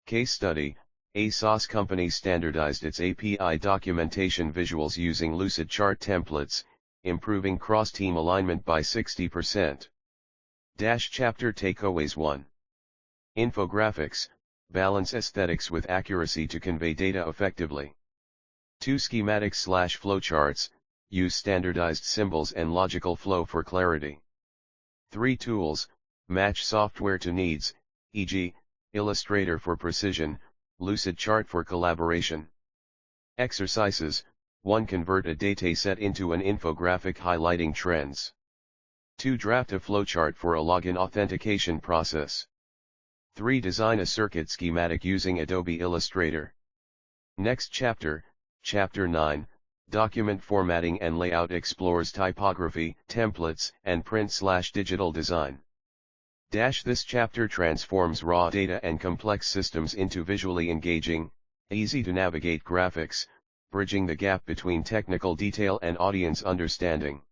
Case study: a SaaS company standardized its API documentation visuals using Lucid Chart templates, improving cross-team alignment by 60%. Chapter Takeaways 1. Infographics, balance aesthetics with accuracy to convey data effectively. 2. Schematics/flowcharts, use standardized symbols and logical flow for clarity. 3. Tools, match software to needs, e.g., Illustrator for precision, Lucidchart for collaboration. Exercises, 1. Convert a dataset into an infographic highlighting trends. 2. Draft a flowchart for a login authentication process. 3. Design a circuit schematic using Adobe Illustrator. Next chapter, Chapter 9, Document Formatting and Layout explores typography, templates, and print/digital design. This chapter transforms raw data and complex systems into visually engaging, easy-to-navigate graphics, bridging the gap between technical detail and audience understanding.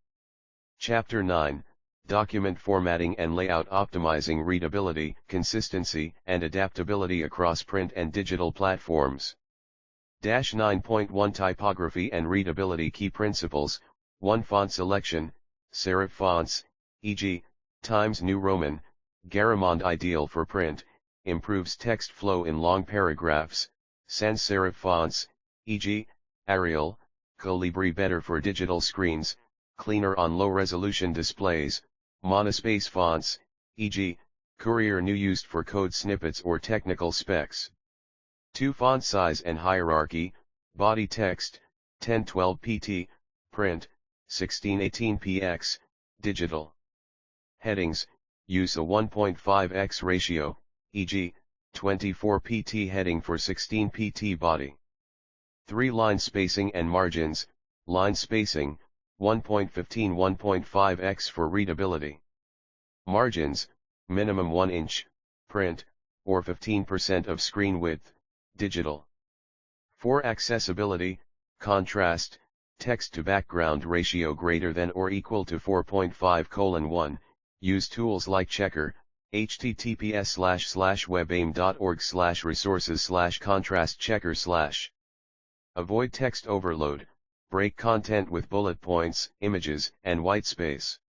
Chapter 9, Document Formatting and Layout optimizing readability, consistency, and adaptability across print and digital platforms. 9.1 Typography and Readability Key Principles. 1. Font selection, serif fonts, e.g., Times New Roman, Garamond ideal for print, improves text flow in long paragraphs. Sans serif fonts, e.g., Arial, Colibri better for digital screens, cleaner on low-resolution displays. Monospace fonts, e.g., Courier New used for code snippets or technical specs. 2. Font size and hierarchy, body text, 1012 pt, print, 1618 px, digital. Headings, use a 1.5x ratio, e.g., 24 pt heading for 16 pt body. 3. Line spacing and margins, line spacing, 1.15-1.5x for readability. Margins, minimum 1 inch, print, or 15% of screen width, digital. 4. Accessibility, contrast, text to background ratio greater than or equal to 4.5:1, use tools like Checker, https://webaim.org/resources/contrast checker/. Avoid text overload, break content with bullet points, images, and whitespace.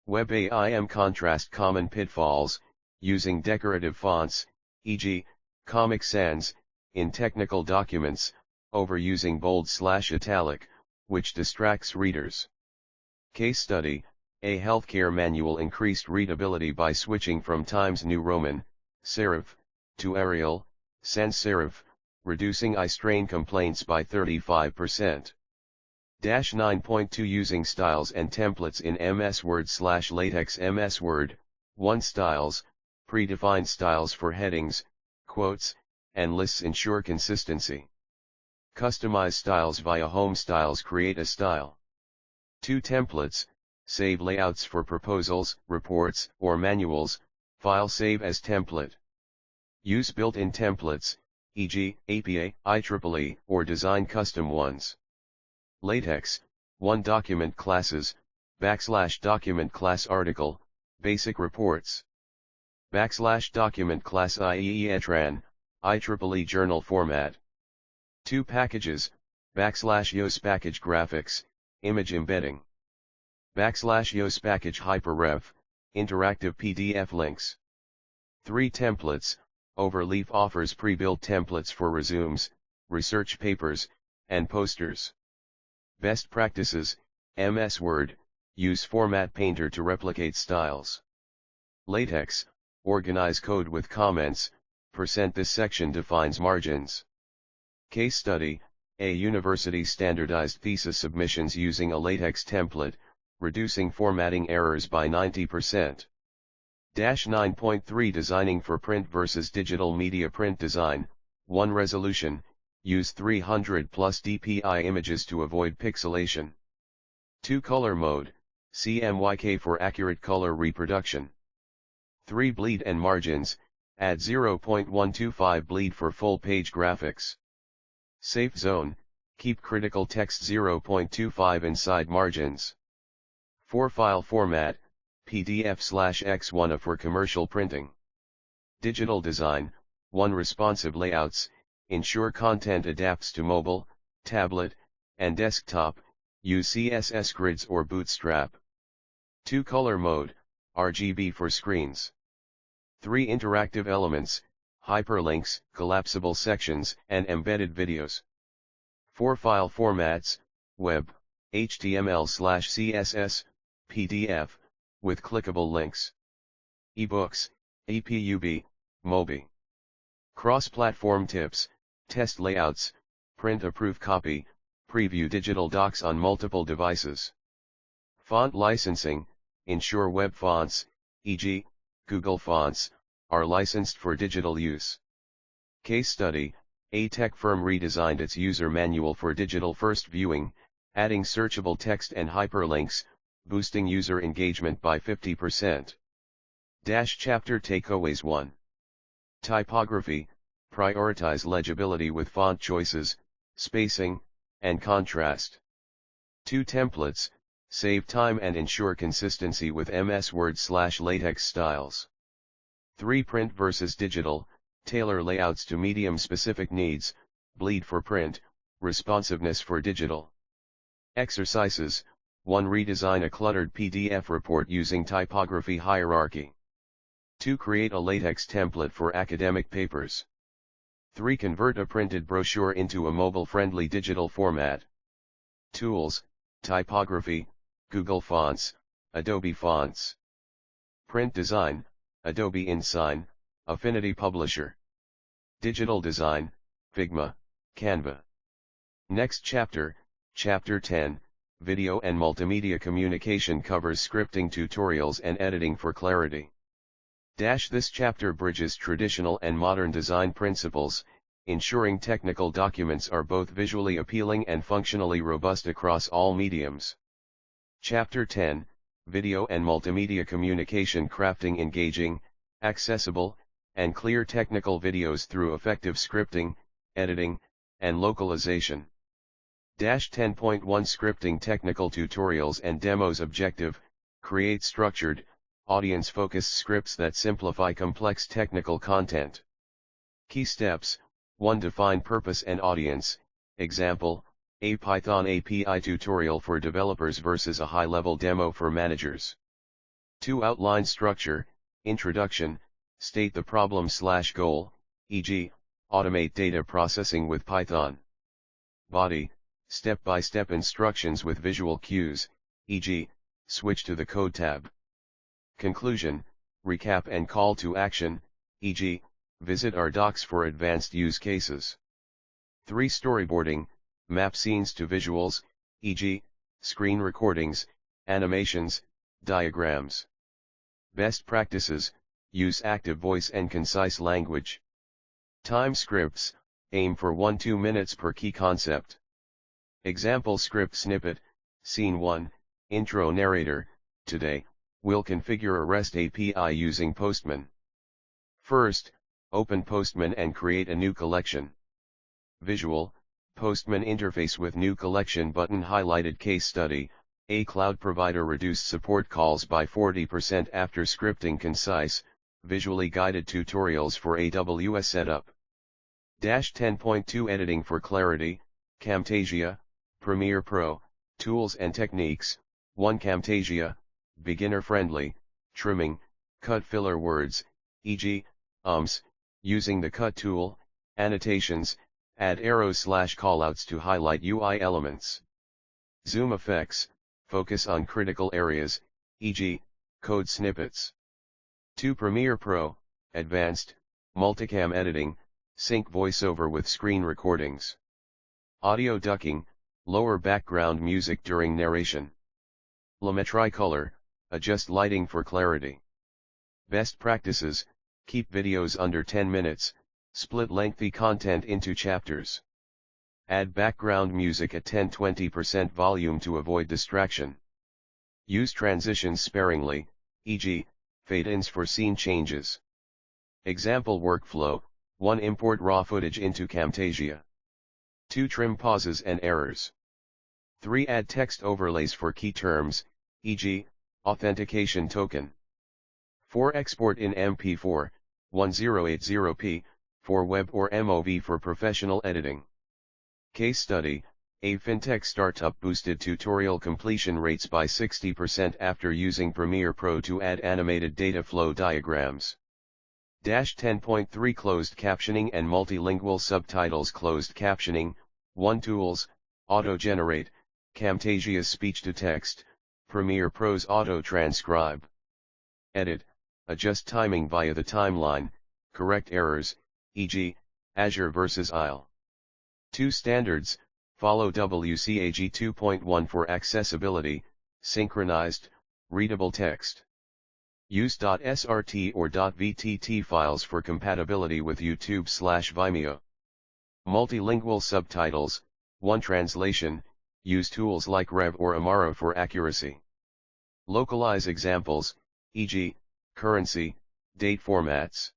WebAIM contrast common pitfalls, using decorative fonts, e.g., Comic Sans, in technical documents, overusing bold/italic, which distracts readers. Case study, a healthcare manual increased readability by switching from Times New Roman, serif, to Arial, sans serif, reducing eye strain complaints by 35%. 9.2 Using styles and templates in MS Word/LaTeX. MS Word. 1. Styles, predefined styles for headings, quotes, and lists ensure consistency. Customize styles via Home Styles. Create a style. 2. Templates, save layouts for proposals, reports, or manuals, file save as template. Use built-in templates, e.g., APA, IEEE, or design custom ones. LaTeX, 1. Document classes, \document class article, basic reports. \document class IEEE IEEE journal format. 2. Packages, \yos package graphics, image embedding. \yos package hyperref, interactive PDF links. 3. Templates, Overleaf offers pre-built templates for resumes, research papers, and posters. Best practices, MS Word, use Format Painter to replicate styles. LaTeX, organize code with comments, this section defines margins. Case study, a university standardized thesis submissions using a LaTeX template, reducing formatting errors by 90%. 9.3 Designing for print versus digital media. Print design, 1. Resolution, use 300 plus dpi images to avoid pixelation. 2. Color mode, CMYK for accurate color reproduction. 3. Bleed and margins, add 0.125 bleed for full page graphics. Safe zone, keep critical text 0.25 inside margins. 4. File format, PDF/X1A for commercial printing. Digital design, 1. Responsive layouts, ensure content adapts to mobile, tablet, and desktop, use CSS grids or Bootstrap. 2 color mode, RGB for screens. 3 interactive elements, hyperlinks, collapsible sections, and embedded videos. 4 file formats, web, HTML/CSS, PDF, with clickable links. eBooks, EPUB, MOBI. Cross-platform tips, test layouts, print-approved copy, preview digital docs on multiple devices. Font licensing, ensure web fonts, e.g., Google Fonts, are licensed for digital use. Case study, a tech firm redesigned its user manual for digital-first viewing, adding searchable text and hyperlinks, boosting user engagement by 50%. Chapter takeaways 1. Typography, prioritize legibility with font choices, spacing, and contrast. 2 templates, save time and ensure consistency with MS Word/LaTeX styles. 3 print versus digital, tailor layouts to medium-specific needs, bleed for print, responsiveness for digital. Exercises, 1. Redesign a cluttered PDF report using typography hierarchy. 2. Create a LaTeX template for academic papers. 3. Convert a printed brochure into a mobile-friendly digital format. Tools, typography, Google Fonts, Adobe Fonts. Print design, Adobe InSign, Affinity Publisher. Digital design, Figma, Canva. Next chapter, Chapter 10, Video and Multimedia Communication covers scripting tutorials and editing for clarity. This chapter bridges traditional and modern design principles, ensuring technical documents are both visually appealing and functionally robust across all mediums. Chapter 10, Video and Multimedia Communication crafting engaging, accessible, and clear technical videos through effective scripting, editing, and localization. 10.1 Scripting technical tutorials and demos objective, create structured, audience-focused scripts that simplify complex technical content. Key steps, 1. Define purpose and audience, example, a Python API tutorial for developers versus a high-level demo for managers. 2. Outline structure, introduction, state the problem/goal, e.g., automate data processing with Python. Body, step-by-step instructions with visual cues, e.g., switch to the Code tab. Conclusion, recap and call to action, e.g., visit our docs for advanced use cases. 3. Storyboarding, map scenes to visuals, e.g., screen recordings, animations, diagrams. Best practices, use active voice and concise language. Time scripts, aim for 1-2 minutes per key concept. Example script snippet, Scene 1, Intro narrator, today, we'll configure a REST API using Postman. First, open Postman and create a new collection. Visual, Postman interface with new collection button highlighted case study, a cloud provider reduced support calls by 40% after scripting concise, visually guided tutorials for AWS setup. 10.2 Editing for clarity, Camtasia, Premiere Pro, tools and techniques, 1. Camtasia, beginner-friendly, trimming, cut filler words, e.g., using the cut tool, annotations, add arrows/callouts to highlight UI elements. Zoom effects, focus on critical areas, e.g., code snippets. 2. Premiere Pro, advanced, multicam editing, sync voiceover with screen recordings. Audio ducking, lower background music during narration. Tricolor, adjust lighting for clarity. Best practices, keep videos under 10 minutes, split lengthy content into chapters. Add background music at 10-20% volume to avoid distraction. Use transitions sparingly, e.g., fade-ins for scene changes. Example workflow, 1. Import raw footage into Camtasia. 2. Trim pauses and errors. 3. Add text overlays for key terms, e.g., authentication token. 4. Export in MP4, 1080p, for web or MOV for professional editing. Case study, A fintech startup boosted tutorial completion rates by 60% after using Premiere Pro to add animated data flow diagrams. 10.3 Closed captioning and multilingual subtitles. Closed captioning, 1 Tools, auto-generate, Camtasia's speech-to-text, Premiere Pro's auto-transcribe. Edit, adjust timing via the timeline, correct errors, e.g., Azure versus IL. 2 Standards, follow WCAG 2.1 for accessibility, synchronized, readable text. Use .srt or .vtt files for compatibility with YouTube/Vimeo. Multilingual subtitles, 1 Translation, use tools like Rev or Amaro for accuracy. Localize examples, e.g., currency, date formats.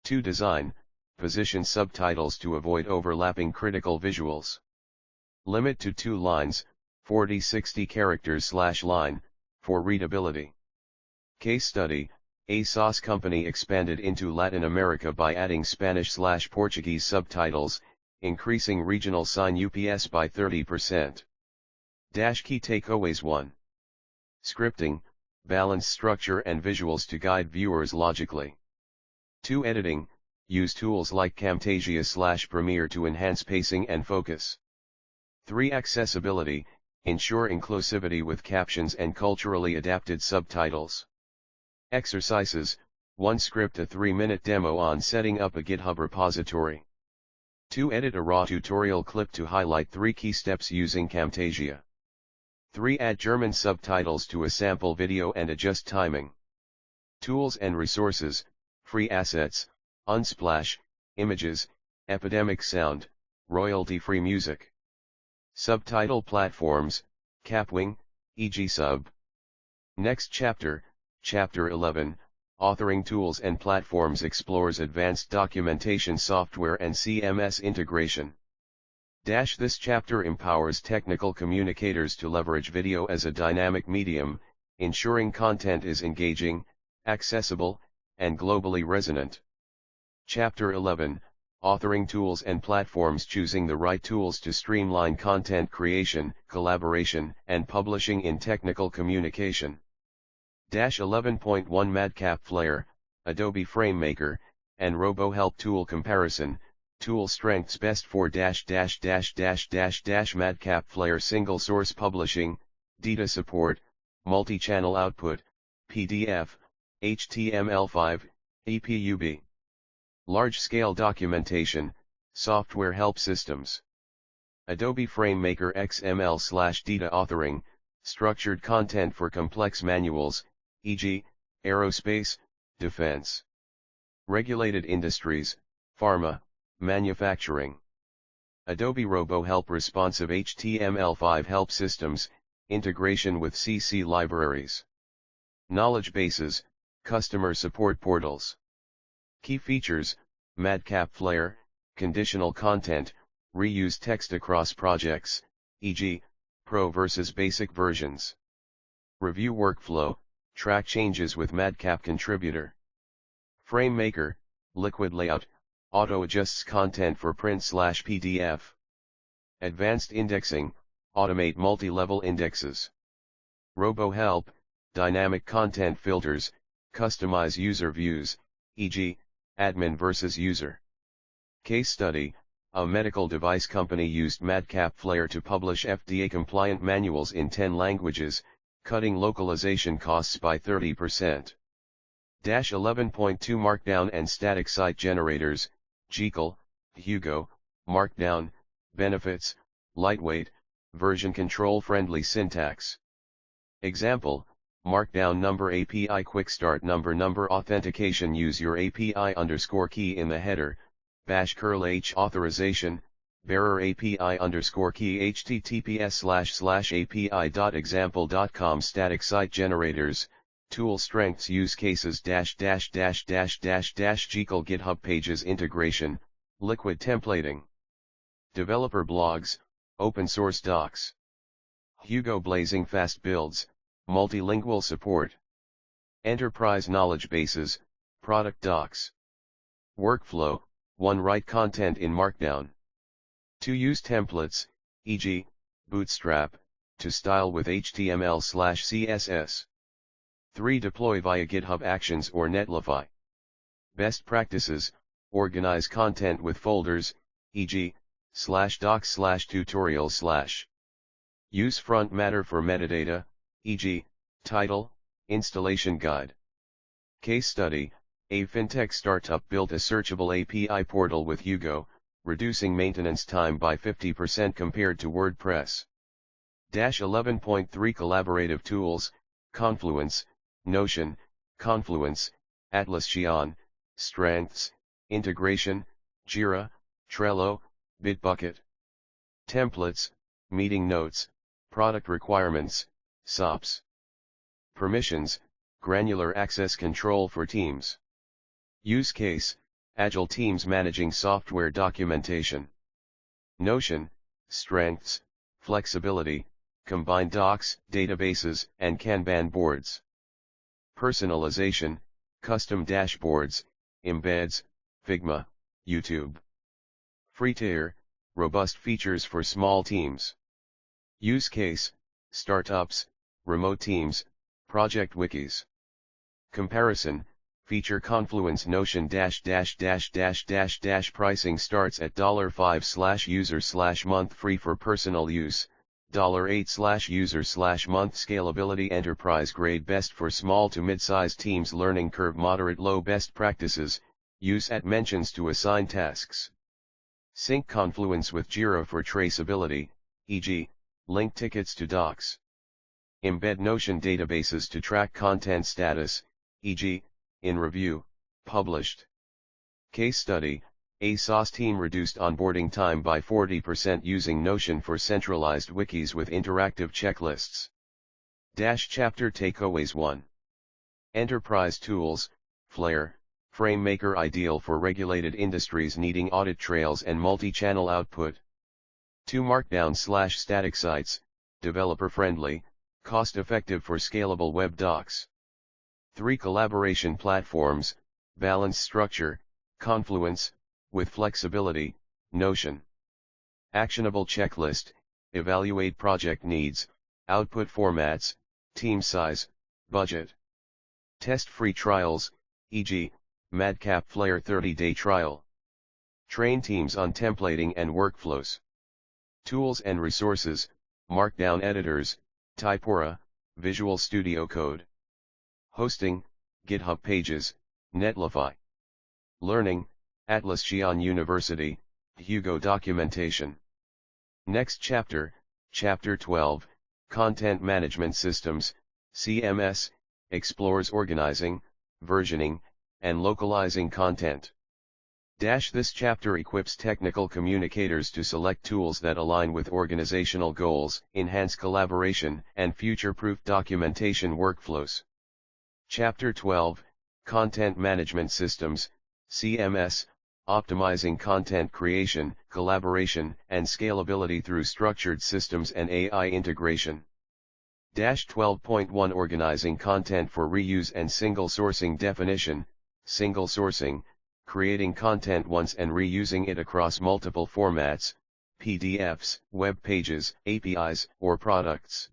2 Design, position subtitles to avoid overlapping critical visuals. Limit to 2 lines, 40-60 characters/line, for readability. Case study, a sauce company expanded into Latin America by adding Spanish/Portuguese subtitles, increasing regional sign UPS by 30%. Key takeaways. 1. Scripting, balance structure and visuals to guide viewers logically. 2. Editing, use tools like Camtasia/Premiere to enhance pacing and focus. 3. Accessibility, ensure inclusivity with captions and culturally adapted subtitles. Exercises, 1. Script a 3-minute demo on setting up a GitHub repository. 2. Edit a raw tutorial clip to highlight 3 key steps using Camtasia. 3. Add German subtitles to a sample video and adjust timing. Tools and resources, free assets, Unsplash, images, Epidemic Sound, royalty-free music. Subtitle platforms, Capwing, e.g. Sub. Next chapter, Chapter 11, Authoring Tools and Platforms explores advanced documentation software and CMS integration. This chapter empowers technical communicators to leverage video as a dynamic medium, ensuring content is engaging, accessible, and globally resonant. Chapter 11, Authoring Tools and Platforms. Choosing the right tools to streamline content creation, collaboration, and publishing in technical communication. 11.1 Madcap Flare, Adobe FrameMaker, and RoboHelp tool comparison. Tool strengths best for Madcap Flare single source publishing, data support, multi-channel output, PDF, HTML5, EPUB. Large-scale documentation, software help systems. Adobe FrameMaker XML/data authoring, structured content for complex manuals, e.g., aerospace, defense. Regulated industries, pharma, manufacturing. Adobe RoboHelp responsive HTML5 help systems, integration with CC libraries. Knowledge bases, customer support portals. Key features, Madcap Flare, conditional content, reuse text across projects, e.g., Pro versus Basic versions. Review workflow, track changes with Madcap contributor. FrameMaker, liquid layout, auto-adjusts content for print/PDF. Advanced indexing, automate multi-level indexes. RoboHelp, dynamic content filters, customize user views, e.g., admin versus user. Case study, a medical device company used Madcap Flare to publish FDA-compliant manuals in 10 languages, cutting localization costs by 30%. 11.2 Markdown and Static Site Generators, Jekyll, Hugo, Markdown, Benefits, Lightweight, Version Control-Friendly Syntax. Example, Markdown number API Quick Start number authentication. Use your API underscore key in the header, bash curl h authorization, bearer API underscore key https://api.example.com. Static Site Generators, Tool Strengths. Use Cases Jekyll GitHub Pages Integration, Liquid Templating. Developer Blogs, Open Source Docs. Hugo Blazing Fast Builds, Multilingual Support. Enterprise Knowledge Bases, Product Docs. Workflow, 1. Write content in Markdown. 2. Use templates, e.g., Bootstrap, to style with HTML/CSS. 3. Deploy via GitHub Actions or Netlify. Best practices: organize content with folders, e.g., /docs/tutorials/. Use front matter for metadata, e.g., title, installation guide. Case study: a fintech startup built a searchable API portal with Hugo, reducing maintenance time by 50% compared to WordPress. 11.3 Collaborative tools: Confluence, Notion, Confluence, Atlassian, Strengths, Integration, Jira, Trello, Bitbucket. Templates, Meeting Notes, Product Requirements, SOPs. Permissions, Granular access control for teams. Use case: Agile teams managing software documentation. Notion, strengths: flexibility, combined docs, databases, and Kanban boards. Personalization, custom dashboards, embeds, Figma, YouTube. Free tier, robust features for small teams. Use case: startups, remote teams, project wikis. Comparison: feature Confluence Notion pricing starts at $5/user/month free for personal use, $8/user/month scalability enterprise grade best for small to mid-size teams learning curve moderate low best practices, use at mentions to assign tasks. Sync Confluence with Jira for traceability, e.g., link tickets to docs. Embed Notion databases to track content status, e.g., in review, published. Case study: a SaaS team reduced onboarding time by 40% using Notion for centralized wikis with interactive checklists. Chapter takeaways: 1. Enterprise tools: Flare, FrameMaker ideal for regulated industries needing audit trails and multi-channel output. 2. Markdown/static sites, developer-friendly, cost-effective for scalable web docs. 3. Collaboration platforms, balance structure, Confluence, with flexibility, Notion. Actionable checklist, evaluate project needs, output formats, team size, budget. Test free trials, e.g., Madcap Flare 30-day trial. Train teams on templating and workflows. Tools and resources: Markdown editors, Typora, Visual Studio Code. Hosting: GitHub Pages, Netlify. Learning: Atlassian University, Hugo Documentation. Next chapter, Chapter 12, Content Management Systems, CMS, explores organizing, versioning, and localizing content. This chapter equips technical communicators to select tools that align with organizational goals, enhance collaboration, and future-proof documentation workflows. Chapter 12, Content Management Systems, CMS, optimizing content creation, collaboration, and scalability through structured systems and AI integration. 12.1 Organizing content for reuse and single sourcing definition: single sourcing, creating content once and reusing it across multiple formats, PDFs, web pages, APIs, or products.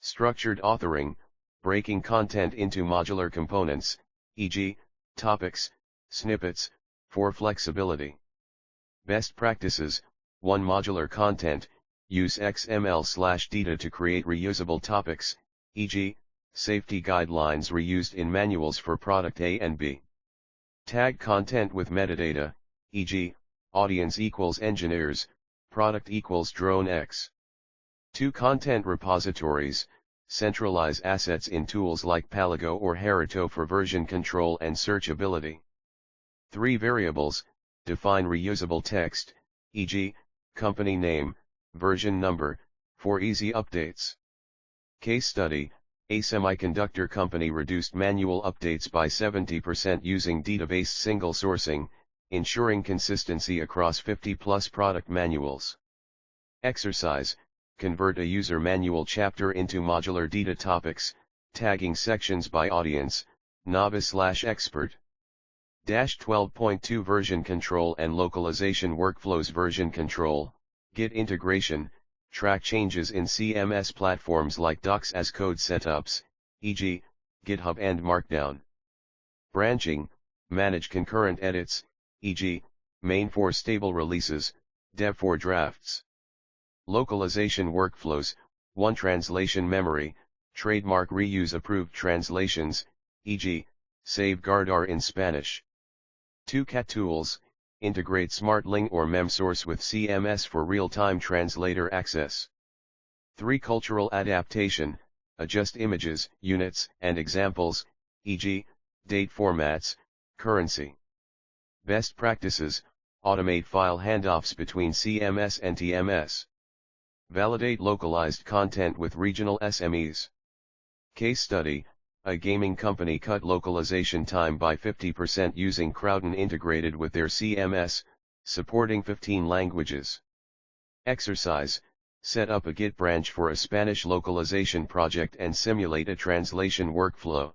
Structured authoring, breaking content into modular components, e.g., topics, snippets, for flexibility. Best practices: 1. Modular content, use XML/data to create reusable topics, e.g., safety guidelines reused in manuals for product A and B. Tag content with metadata, e.g., audience equals engineers, product equals drone X. 2. Content repositories, centralize assets in tools like Palago or Heroto for version control and searchability. 3. Variables, define reusable text, e.g., company name, version number, for easy updates. Case study: a semiconductor company reduced manual updates by 70% using database single sourcing, ensuring consistency across 50+ product manuals. Exercise: convert a user manual chapter into modular data topics, tagging sections by audience, novice/expert. 12.2 Version control and localization workflows: version control, Git integration, track changes in CMS platforms like Docs as code setups, e.g., GitHub and Markdown. Branching, manage concurrent edits, e.g., main for stable releases, dev for drafts. Localization workflows, 1 translation memory, trademark reuse approved translations, e.g., safeguard R in Spanish. 2 cat tools, integrate SmartLing or MemSource with CMS for real-time translator access. 3 cultural adaptation, adjust images, units, and examples, e.g., date formats, currency. Best practices, automate file handoffs between CMS and TMS. Validate localized content with regional SMEs. Case study, a gaming company cut localization time by 50% using Crowdin integrated with their CMS, supporting 15 languages. Exercise, set up a Git branch for a Spanish localization project and simulate a translation workflow.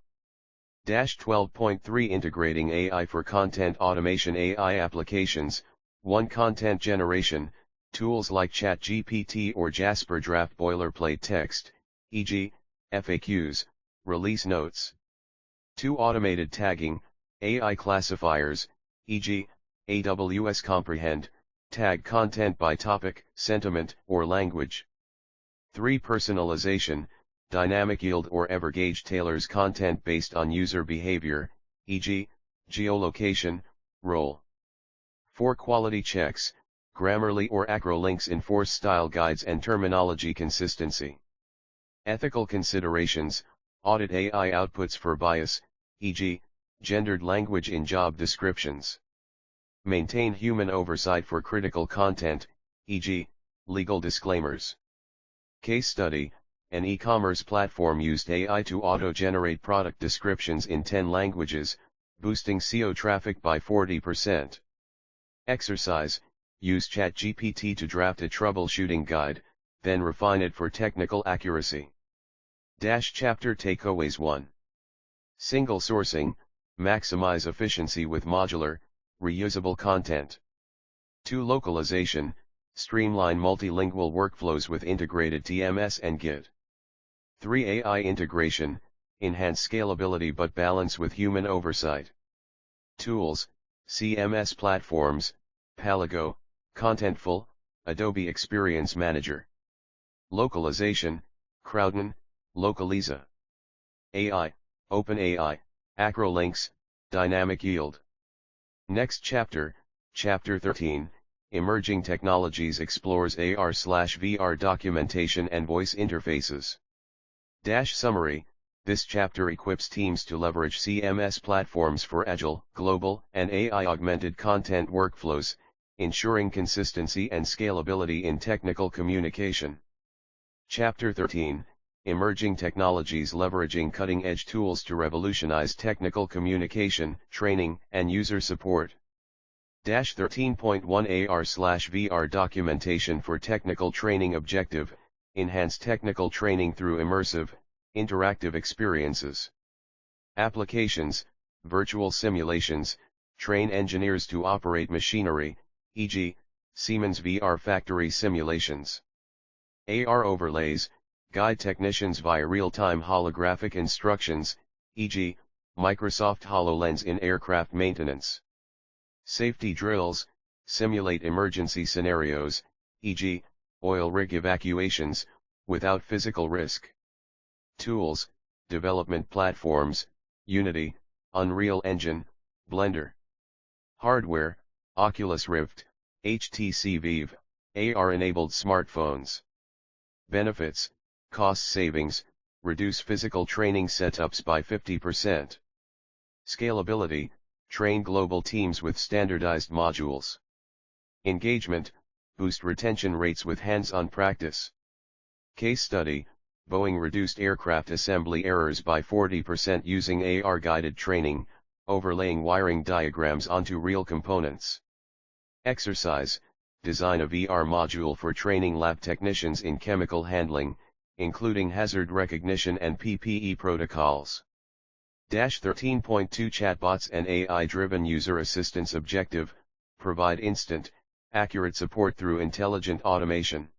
12.3 Integrating AI for content automation. AI applications, 1 content generation, tools like ChatGPT or Jasper draft boilerplate text, e.g., FAQs, release notes. 2 Automated tagging, AI classifiers, e.g., AWS Comprehend, tag content by topic, sentiment, or language. 3 Personalization, dynamic yield or Evergage tailors content based on user behavior, e.g., geolocation, role. 4 Quality checks, Grammarly or Acrolinx enforce style guides and terminology consistency. Ethical considerations, audit AI outputs for bias, e.g., gendered language in job descriptions. Maintain human oversight for critical content, e.g., legal disclaimers. Case study, an e-commerce platform used AI to auto-generate product descriptions in 10 languages, boosting SEO traffic by 40%. Exercise, use ChatGPT to draft a troubleshooting guide, then refine it for technical accuracy. Chapter Takeaways 1. Single sourcing, maximize efficiency with modular, reusable content. 2. Localization, streamline multilingual workflows with integrated TMS and Git. 3. AI integration, enhance scalability but balance with human oversight. Tools, CMS platforms, Palago, Contentful, Adobe Experience Manager. Localization, Crowdin, Localiza. AI, OpenAI, Acrolinx, Dynamic Yield. Next chapter, Chapter 13, Emerging Technologies explores AR/VR documentation and voice interfaces. Summary, this chapter equips teams to leverage CMS platforms for agile, global, and AI-augmented content workflows, ensuring consistency and scalability in technical communication. Chapter 13, Emerging Technologies leveraging cutting-edge tools to revolutionize technical communication, training, and user support. 13.1 AR/VR documentation for technical training objective, enhance technical training through immersive, interactive experiences. Applications, virtual simulations, train engineers to operate machinery, e.g., Siemens VR factory simulations. AR overlays, guide technicians via real-time holographic instructions, e.g., Microsoft HoloLens in aircraft maintenance. Safety drills, simulate emergency scenarios, e.g., oil rig evacuations, without physical risk. Tools, development platforms, Unity, Unreal Engine, Blender. Hardware, Oculus Rift, HTC Vive, AR-enabled smartphones. Benefits, cost savings, reduce physical training setups by 50%. Scalability, train global teams with standardized modules. Engagement, boost retention rates with hands-on practice. Case study, Boeing reduced aircraft assembly errors by 40% using AR-guided training, overlaying wiring diagrams onto real components. Exercise, design a VR module for training lab technicians in chemical handling, including hazard recognition and PPE protocols. 13.2 Chatbots and AI-driven user assistance objective, provide instant, accurate support through intelligent automation.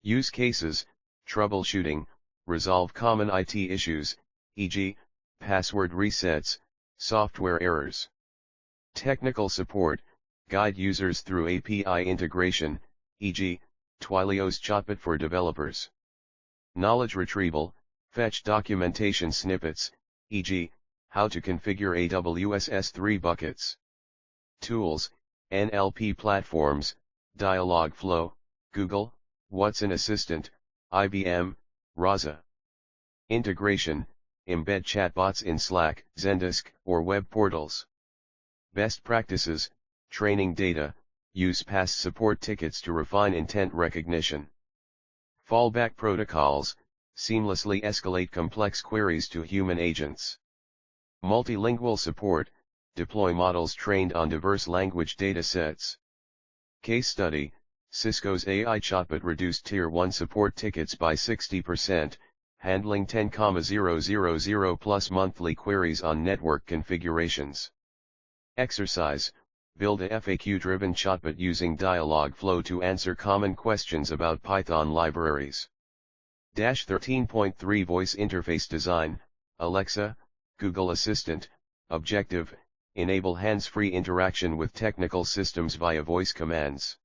Use cases, troubleshooting, resolve common IT issues, e.g., password resets, software errors. Technical support, guide users through API integration, e.g., Twilio's chatbot for developers. Knowledge retrieval, fetch documentation snippets, e.g., how to configure AWS S3 buckets. Tools, NLP platforms, Dialogflow, Google, Watson Assistant, IBM, Raza. Integration, embed chatbots in Slack, Zendesk, or web portals. Best practices, training data, use past support tickets to refine intent recognition. Fallback protocols, seamlessly escalate complex queries to human agents. Multilingual support, deploy models trained on diverse language datasets. Case study, Cisco's AI chatbot reduced Tier 1 support tickets by 60%, handling 10,000 plus monthly queries on network configurations. Exercise, build a FAQ-driven chatbot using Dialogflow to answer common questions about Python libraries. 13.3 Voice Interface Design, Alexa, Google Assistant, Objective, enable hands-free interaction with technical systems via voice commands.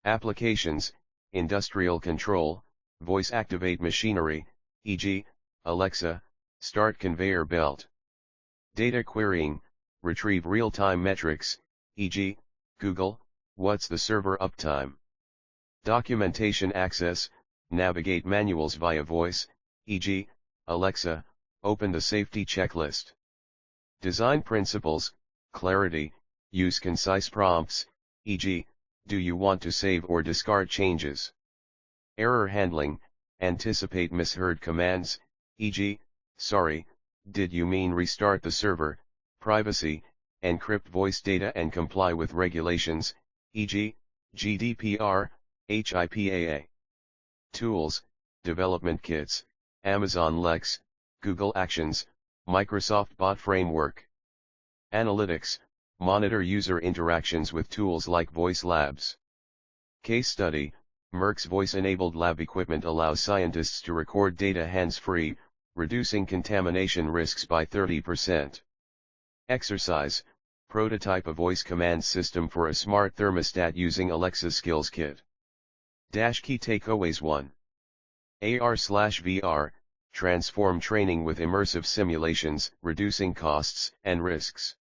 Applications, industrial control, voice-activate machinery, e.g., Alexa, start conveyor belt. Data querying, retrieve real-time metrics, e.g., Google, what's the server uptime? Documentation access, navigate manuals via voice, e.g., Alexa, open the safety checklist. Design principles, clarity, use concise prompts, e.g., do you want to save or discard changes? Error handling, anticipate misheard commands, e.g., sorry, did you mean restart the server? Privacy, encrypt voice data and comply with regulations, e.g., GDPR, HIPAA. Tools, development kits, Amazon Lex, Google Actions, Microsoft Bot Framework. Analytics, monitor user interactions with tools like Voice Labs. Case study, Merck's voice-enabled lab equipment allows scientists to record data hands-free, reducing contamination risks by 30%. Exercise, prototype a voice command system for a smart thermostat using Alexa Skills Kit. Key takeaways 1. AR/VR, transform training with immersive simulations, reducing costs and risks.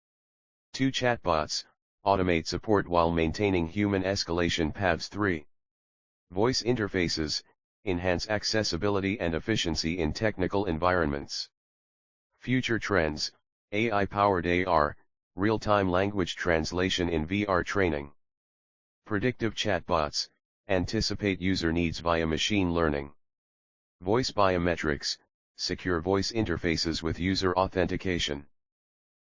2. Chatbots, automate support while maintaining human escalation paths. 3. Voice interfaces, enhance accessibility and efficiency in technical environments. Future trends, AI-powered AR, real-time language translation in VR training. Predictive chatbots, anticipate user needs via machine learning. Voice biometrics, secure voice interfaces with user authentication.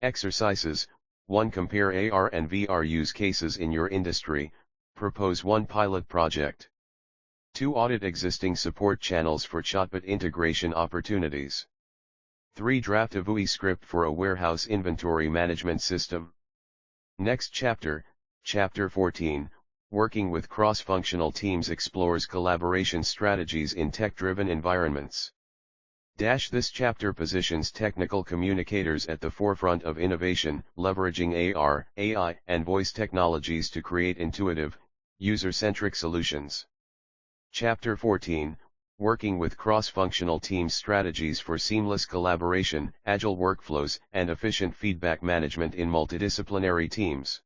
Exercises, 1. Compare AR and VR use cases in your industry, propose one pilot project. 2. Audit existing support channels for chatbot integration opportunities. 3. Draft a VUI script for a warehouse inventory management system. Next chapter, Chapter 14, Working with Cross-Functional Teams explores collaboration strategies in tech-driven environments. This chapter positions technical communicators at the forefront of innovation, leveraging AR, AI, and voice technologies to create intuitive, user-centric solutions. Chapter 14, Working with Cross-Functional Teams Strategies for Seamless Collaboration, Agile Workflows, and Efficient Feedback Management in Multidisciplinary Teams.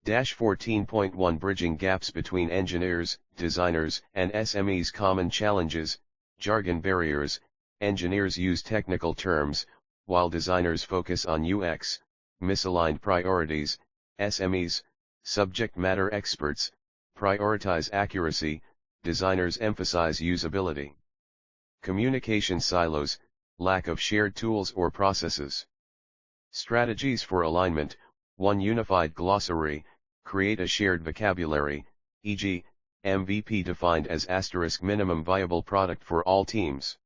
14.1 Bridging Gaps Between Engineers, Designers, and SMEs. Common challenges, jargon barriers. Engineers use technical terms, while designers focus on UX, misaligned priorities. SMEs, subject matter experts, prioritize accuracy, designers emphasize usability. Communication silos, lack of shared tools or processes. Strategies for alignment, 1. Unified glossary, create a shared vocabulary, e.g., MVP defined as * minimum viable product for all teams.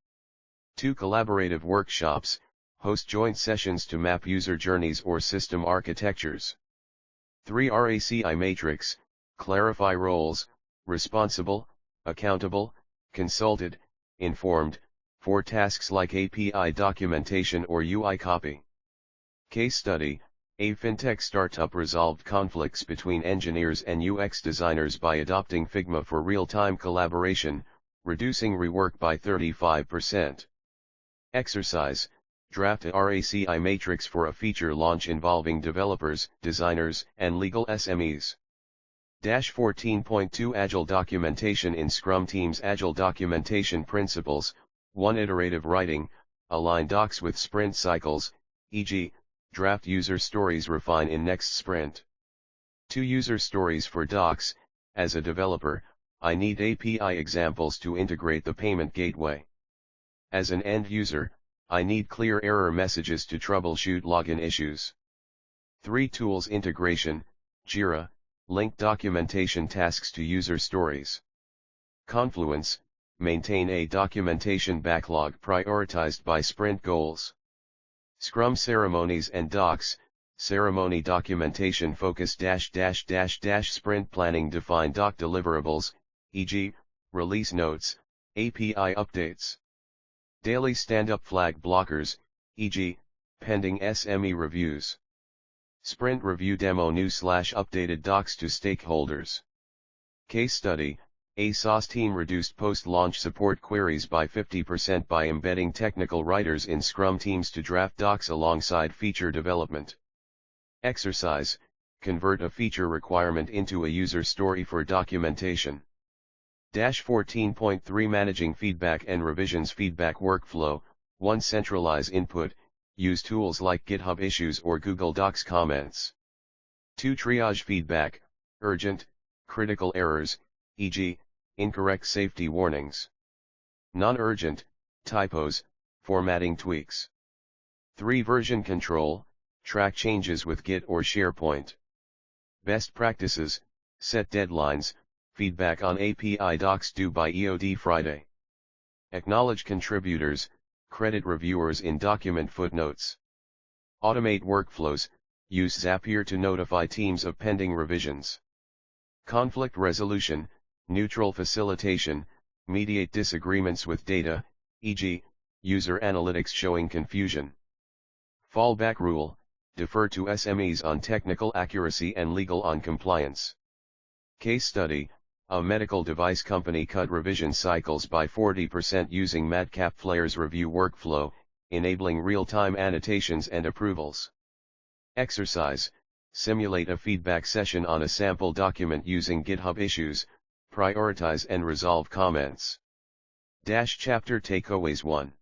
2. Collaborative workshops, host joint sessions to map user journeys or system architectures. 3. RACI matrix, clarify roles, responsible, accountable, consulted, informed, for tasks like API documentation or UI copy. Case study: a fintech startup resolved conflicts between engineers and UX designers by adopting Figma for real-time collaboration, reducing rework by 35%. Exercise: draft a RACI matrix for a feature launch involving developers, designers, and legal SMEs. 14.2 Agile documentation in Scrum teams. Agile documentation principles: 1. Iterative writing, align docs with sprint cycles, e.g., draft user stories, refine in next sprint. 2. User stories for docs: as a developer, I need API examples to integrate the payment gateway. As an end user, I need clear error messages to troubleshoot login issues. 3. Tools integration: Jira, link documentation tasks to user stories. Confluence, maintain a documentation backlog prioritized by sprint goals. Scrum ceremonies and docs: ceremony documentation focus -- sprint planning, define doc deliverables, e.g., release notes, API updates. Daily stand-up flag blockers, e.g., pending SME reviews. Sprint review demo new/updated docs to stakeholders. Case study: a SaaS team reduced post-launch support queries by 50% by embedding technical writers in Scrum teams to draft docs alongside feature development. Exercise: convert a feature requirement into a user story for documentation. 14.3 Managing feedback and revisions. Feedback workflow: 1. Centralize input, use tools like GitHub issues or Google Docs comments. 2. Triage feedback, urgent, critical errors, e.g., incorrect safety warnings. Non-urgent, typos, formatting tweaks. 3. Version control, track changes with Git or SharePoint. Best practices: set deadlines, feedback on API docs due by EOD Friday. Acknowledge contributors, credit reviewers in document footnotes. Automate workflows, use Zapier to notify teams of pending revisions. Conflict resolution, neutral facilitation, mediate disagreements with data, e.g., user analytics showing confusion. Fallback rule, defer to SMEs on technical accuracy and legal on compliance. Case study: a medical device company cut revision cycles by 40% using Madcap Flair's review workflow, enabling real-time annotations and approvals. Exercise: simulate a feedback session on a sample document using GitHub issues, prioritize and resolve comments. Chapter takeaways: 1.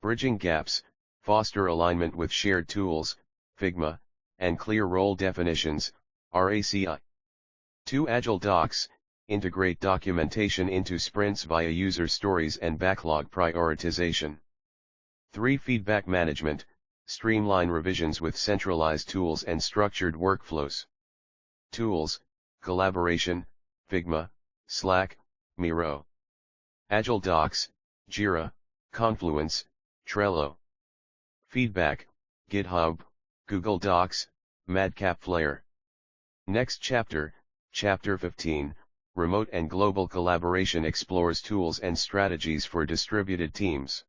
Bridging gaps, foster alignment with shared tools, Figma, and clear role definitions, RACI. 2. Agile docs, integrate documentation into sprints via user stories and backlog prioritization. 3. Feedback management, streamline revisions with centralized tools and structured workflows. Tools: collaboration, Figma, Slack, Miro. Agile docs: Jira, Confluence, Trello. Feedback: GitHub, Google Docs, Madcap Flair. Next chapter, Chapter 15, Remote and Global Collaboration, explores tools and strategies for distributed teams.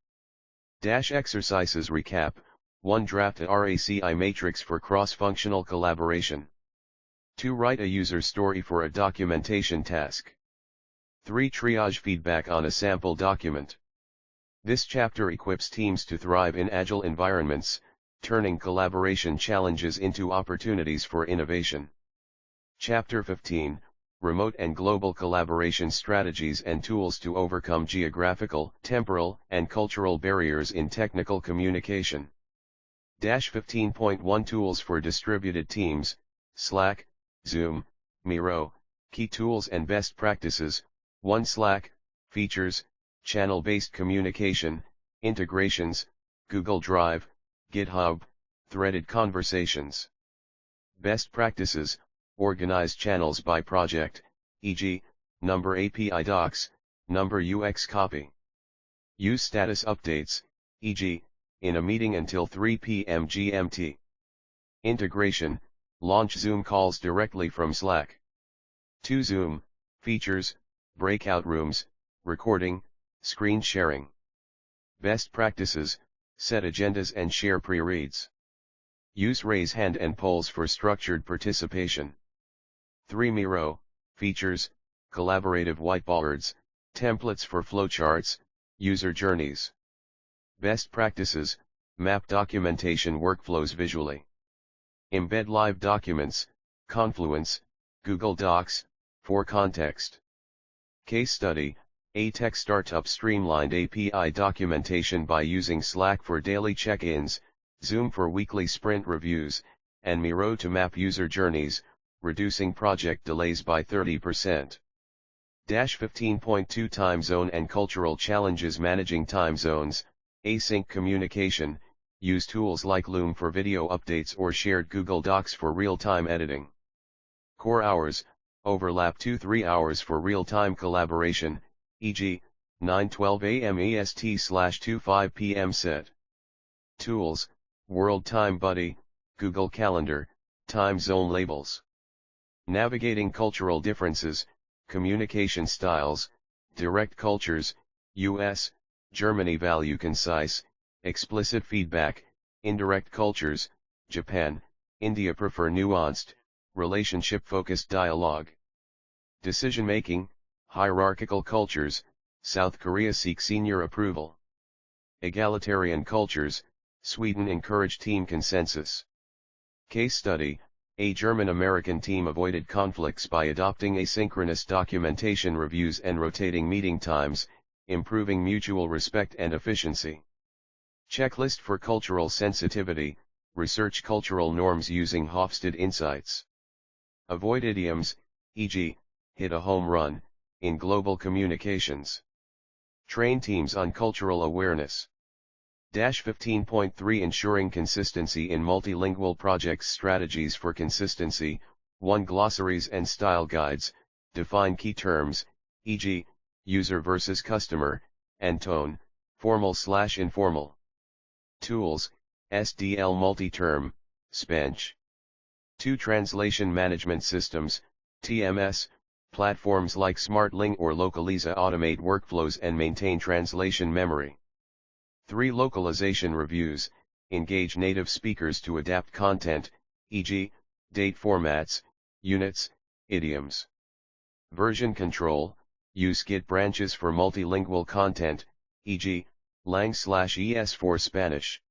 Exercises recap: 1. Draft a RACI matrix for cross-functional collaboration. 2. Write a user story for a documentation task. 3. Triage feedback on a sample document. This chapter equips teams to thrive in agile environments, turning collaboration challenges into opportunities for innovation. Chapter 15, Remote and Global Collaboration Strategies and Tools to Overcome Geographical, Temporal, and Cultural Barriers in Technical Communication. 15.1 Tools for Distributed Teams, Slack, Zoom, Miro, Key Tools and Best Practices. 1. Slack, Features, Channel-Based Communication, Integrations, Google Drive, GitHub, Threaded Conversations. Best Practices: organize channels by project, e.g., number API docs, number UX copy. Use status updates, e.g., in a meeting until 3 p.m. GMT. Integration: launch Zoom calls directly from Slack. 2. Zoom, Features, breakout rooms, recording, screen sharing. Best practices, set agendas and share pre-reads. Use raise hand and polls for structured participation. 3 Miro, features, collaborative whiteboards, templates for flowcharts, user journeys. Best practices, map documentation workflows visually. Embed live documents, Confluence, Google Docs, for context. Case study, a tech startup streamlined API documentation by using Slack for daily check-ins, Zoom for weekly sprint reviews, and Miro to map user journeys, reducing project delays by 30%. 15.2 Time zone and cultural challenges. Managing time zones, async communication, use tools like Loom for video updates or shared Google Docs for real-time editing. Core hours, overlap 2-3 hours for real-time collaboration, e.g., 9:12 a.m. EST/2:05 p.m. set. Tools, World Time Buddy, Google Calendar, time zone labels. Navigating cultural differences, communication styles, direct cultures, US, Germany. Value concise, explicit feedback, indirect cultures, Japan, India. Prefer nuanced, relationship-focused dialogue. Decision-making, hierarchical cultures, South Korea. Seek senior approval. Egalitarian cultures, Sweden. Encourage team consensus. Case study, a German-American team avoided conflicts by adopting asynchronous documentation reviews and rotating meeting times, improving mutual respect and efficiency. Checklist for cultural sensitivity, research cultural norms using Hofstede insights. Avoid idioms, e.g., hit a home run, in global communications. Train teams on cultural awareness. 15.3 Ensuring consistency in multilingual projects. Strategies for consistency. 1. Glossaries and style guides, define key terms, e.g., user versus customer, and tone, formal/informal. Tools, SDL multi-term, Spench. 2. Translation management systems, TMS, platforms like SmartLing or Localiza automate workflows and maintain translation memory. 3. Localization reviews, engage native speakers to adapt content, e.g., date formats, units, idioms. Version control, use Git branches for multilingual content, e.g., lang/es for Spanish.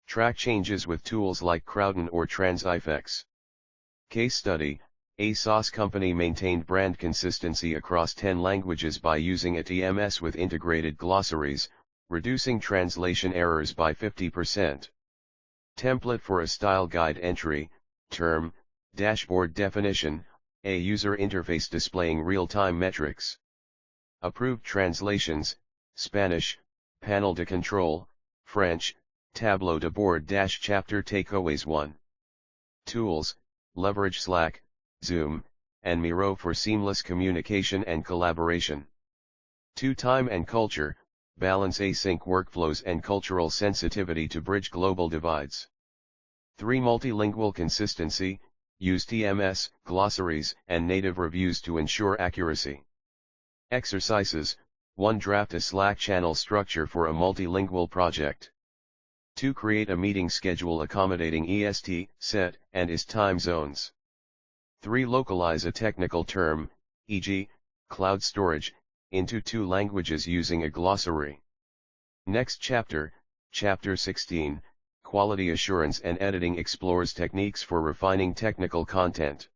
Track changes with tools like Crowdin or Transifex. Case study, a SaaS company maintained brand consistency across 10 languages by using a TMS with integrated glossaries, reducing translation errors by 50%. Template for a style guide entry, term, dashboard definition, a user interface displaying real-time metrics. Approved translations, Spanish, panel de control, French, tableau de bord. Chapter takeaways. 1. Tools, leverage Slack, Zoom, and Miro for seamless communication and collaboration. 2. Time and culture, balance async workflows and cultural sensitivity to bridge global divides. 3. Multilingual consistency, use TMS, glossaries, and native reviews to ensure accuracy. Exercises, 1. Draft a Slack channel structure for a multilingual project. 2. Create a meeting schedule accommodating EST, set, and IS time zones. 3. Localize a technical term, e.g., cloud storage, into 2 languages using a glossary. Next chapter, Chapter 16, Quality Assurance and Editing explores techniques for refining technical content.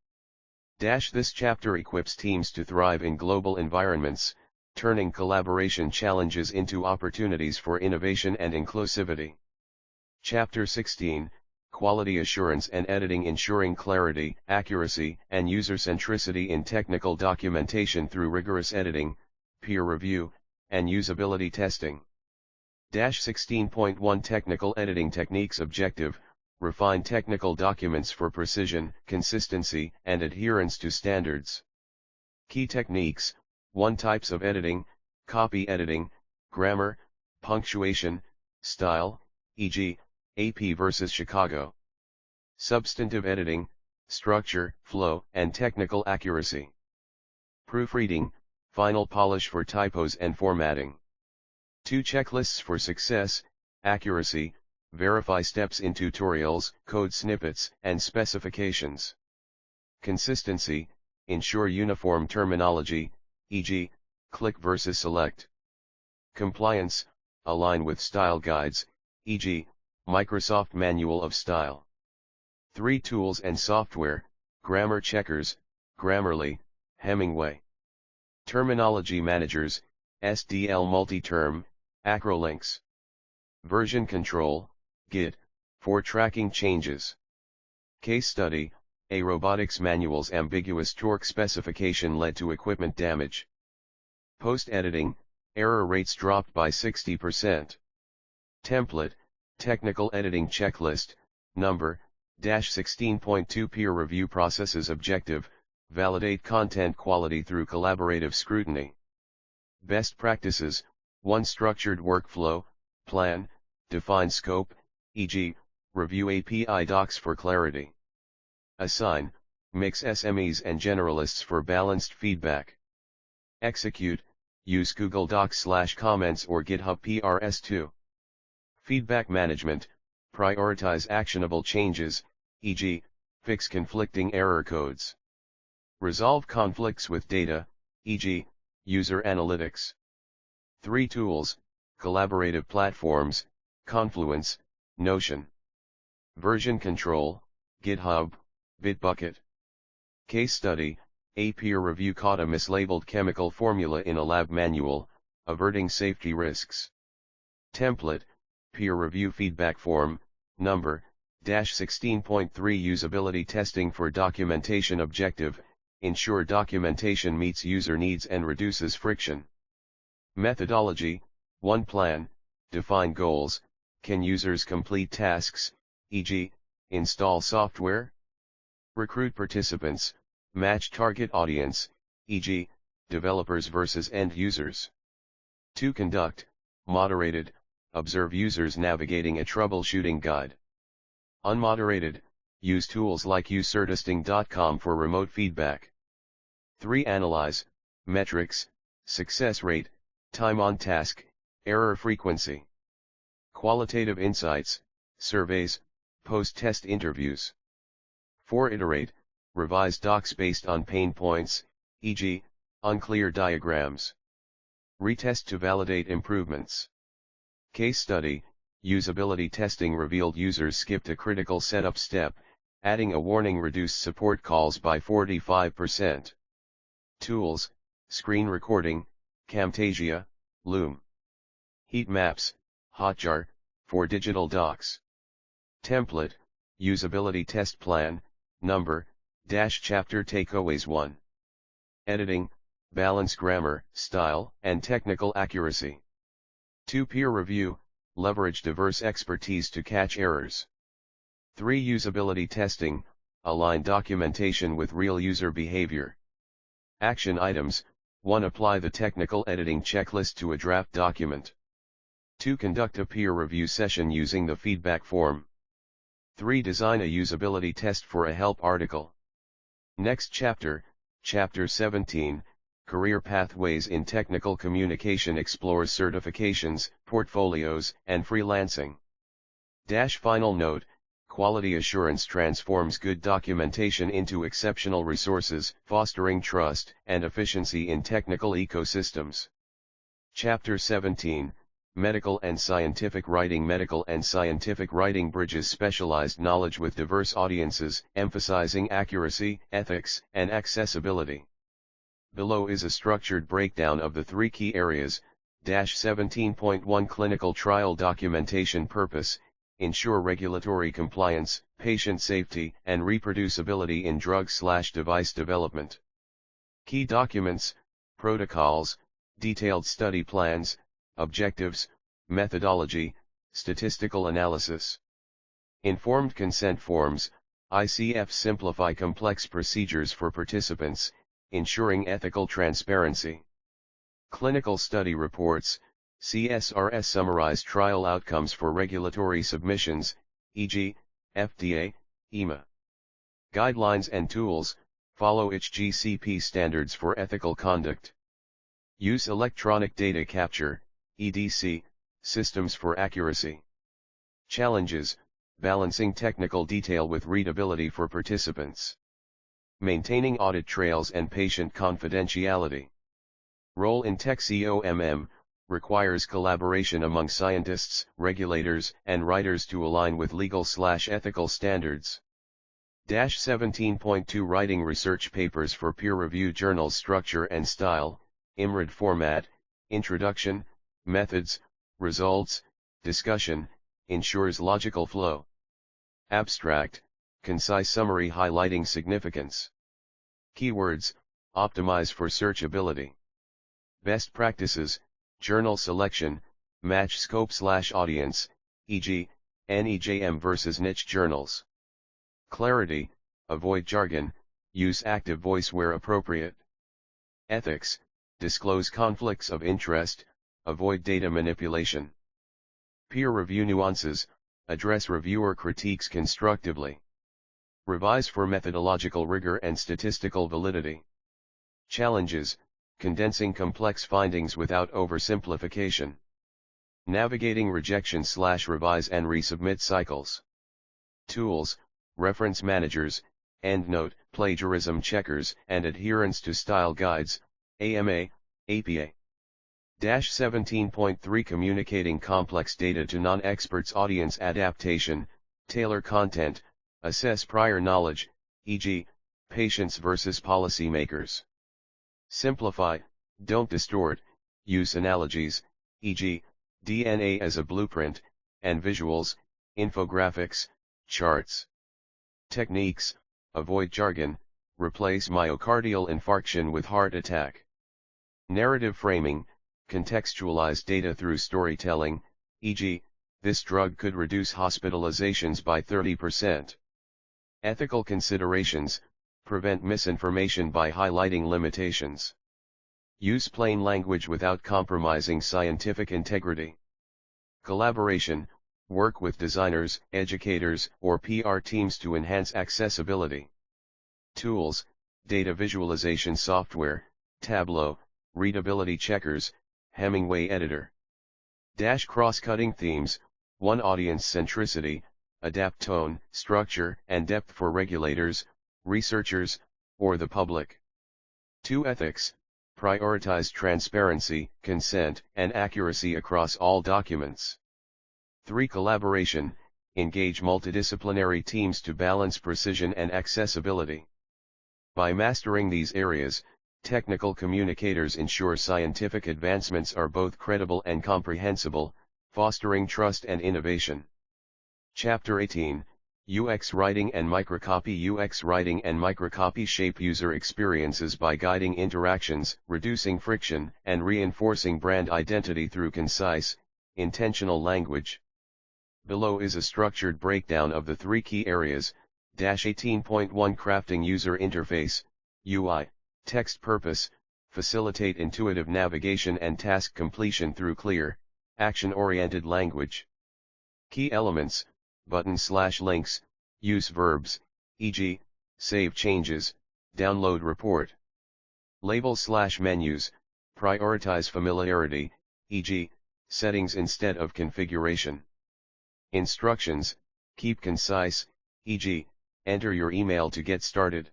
This chapter equips teams to thrive in global environments, turning collaboration challenges into opportunities for innovation and inclusivity. Chapter 16, Quality Assurance and Editing, ensuring clarity, accuracy, and user-centricity in technical documentation through rigorous editing, peer review, and usability testing. 16.1 Technical Editing Techniques. Objective, refine technical documents for precision, consistency, and adherence to standards. Key techniques, 1. Types of editing, copy editing, grammar, punctuation, style, e.g., AP versus Chicago. Substantive editing, structure, flow, and technical accuracy. Proofreading, final polish for typos and formatting. 2 checklists for success, accuracy, verify steps in tutorials, code snippets, and specifications. Consistency, ensure uniform terminology, e.g., click versus select. Compliance, align with style guides, e.g., Microsoft Manual of Style. 3 tools and software, grammar checkers, Grammarly, Hemingway. Terminology managers, SDL Multiterm, Acrolinks. Version control, Git, for tracking changes. Case study, a robotics manual's ambiguous torque specification led to equipment damage. Post-editing, error rates dropped by 60%. Template, technical editing checklist, number, -16.2 peer review processes objective, validate content quality through collaborative scrutiny. Best practices, 1 structured workflow, plan, define scope, e.g., review API docs for clarity. Assign, mix SMEs and generalists for balanced feedback. Execute, use Google Docs/comments or GitHub PRS2. Feedback management, prioritize actionable changes, e.g., fix conflicting error codes. Resolve conflicts with data, e.g., user analytics. 3 tools, collaborative platforms, Confluence, Notion. Version control, GitHub, Bitbucket. Case study, a peer review caught a mislabeled chemical formula in a lab manual, averting safety risks. Template, peer review feedback form, number, -16.3 usability testing for documentation objective, ensure documentation meets user needs and reduces friction. Methodology, 1 plan, define goals, can users complete tasks, e.g., install software? Recruit participants, match target audience, e.g., developers versus end users. 2 conduct, moderated, observe users navigating a troubleshooting guide. Unmoderated, use tools like usertesting.com for remote feedback. 3 analyze, metrics, success rate, time on task, error frequency. Qualitative insights, surveys, post-test interviews. 4 iterate, revise docs based on pain points, e.g., unclear diagrams. Retest to validate improvements. Case study, usability testing revealed users skipped a critical setup step, adding a warning reduced support calls by 45%. Tools, screen recording, Camtasia, Loom. Heat maps, Hotjar, for digital docs. Template, usability test plan, number, chapter takeaways 1. Editing, balance grammar, style, and technical accuracy. 2 peer review, leverage diverse expertise to catch errors. 3 usability testing, align documentation with real user behavior. Action items, 1 apply the technical editing checklist to a draft document. 2 conduct a peer review session using the feedback form. 3 design a usability test for a help article. Next chapter, Chapter 17, Career Pathways in Technical Communication explores certifications, portfolios, and freelancing. Final note, quality assurance transforms good documentation into exceptional resources, fostering trust and efficiency in technical ecosystems. Chapter 17, Medical and Scientific Writing. Medical and scientific writing bridges specialized knowledge with diverse audiences, emphasizing accuracy, ethics, and accessibility. Below is a structured breakdown of the 3 key areas. 17.1 Clinical trial documentation. Purpose, ensure regulatory compliance, patient safety, and reproducibility in drug/device development. Key documents, protocols, detailed study plans, objectives, methodology, statistical analysis. Informed consent forms, ICF simplify complex procedures for participants, ensuring ethical transparency. Clinical study reports, CSRS summarize trial outcomes for regulatory submissions, e.g., FDA, EMA. Guidelines and tools, follow HGCP standards for ethical conduct. Use electronic data capture, EDC, systems for accuracy. Challenges, balancing technical detail with readability for participants. Maintaining audit trails and patient confidentiality. Role in Tech COMM, requires collaboration among scientists, regulators, and writers to align with legal/ethical standards. 17.2 Writing research papers for peer-reviewed journals. Structure and style, IMRID format, introduction, methods, results, discussion, ensures logical flow. Abstract, concise summary highlighting significance. Keywords, optimize for searchability. Best practices, journal selection, match scope/audience, e.g., NEJM versus niche journals. Clarity, avoid jargon, use active voice where appropriate. Ethics, disclose conflicts of interest, avoid data manipulation. Peer review nuances, address reviewer critiques constructively. Revise for methodological rigor and statistical validity. Challenges, condensing complex findings without oversimplification. Navigating rejection/revise and resubmit cycles. Tools, reference managers, EndNote, plagiarism checkers, and adherence to style guides, AMA, APA. 17.3 Communicating complex data to non-experts. Audience adaptation, tailor content, assess prior knowledge, e.g., patients versus policymakers. Simplify, don't distort, use analogies, e.g., DNA as a blueprint, and visuals, infographics, charts. Techniques, avoid jargon, replace myocardial infarction with heart attack. Narrative framing, contextualize data through storytelling, e.g., this drug could reduce hospitalizations by 30%. Ethical considerations, prevent misinformation by highlighting limitations. Use plain language without compromising scientific integrity. Collaboration, work with designers, educators, or PR teams to enhance accessibility. Tools, data visualization software, Tableau, readability checkers, Hemingway editor. Cross-cutting themes, 1. Audience centricity, adapt tone, structure, and depth for regulators, researchers, or the public. 2. Ethics, prioritize transparency, consent, and accuracy across all documents. 3. Collaboration, engage multidisciplinary teams to balance precision and accessibility. By mastering these areas, technical communicators ensure scientific advancements are both credible and comprehensible, fostering trust and innovation. Chapter 18, UX Writing and Microcopy. UX writing and microcopy shape user experiences by guiding interactions, reducing friction, and reinforcing brand identity through concise, intentional language. Below is a structured breakdown of the 3 key areas. 18.1 Crafting user interface, UI. Text purpose, facilitate intuitive navigation and task completion through clear, action-oriented language. Key elements, button/links, use verbs, e.g., save changes, download report. Labels/menus, prioritize familiarity, e.g., settings instead of configuration. Instructions, keep concise, e.g., enter your email to get started.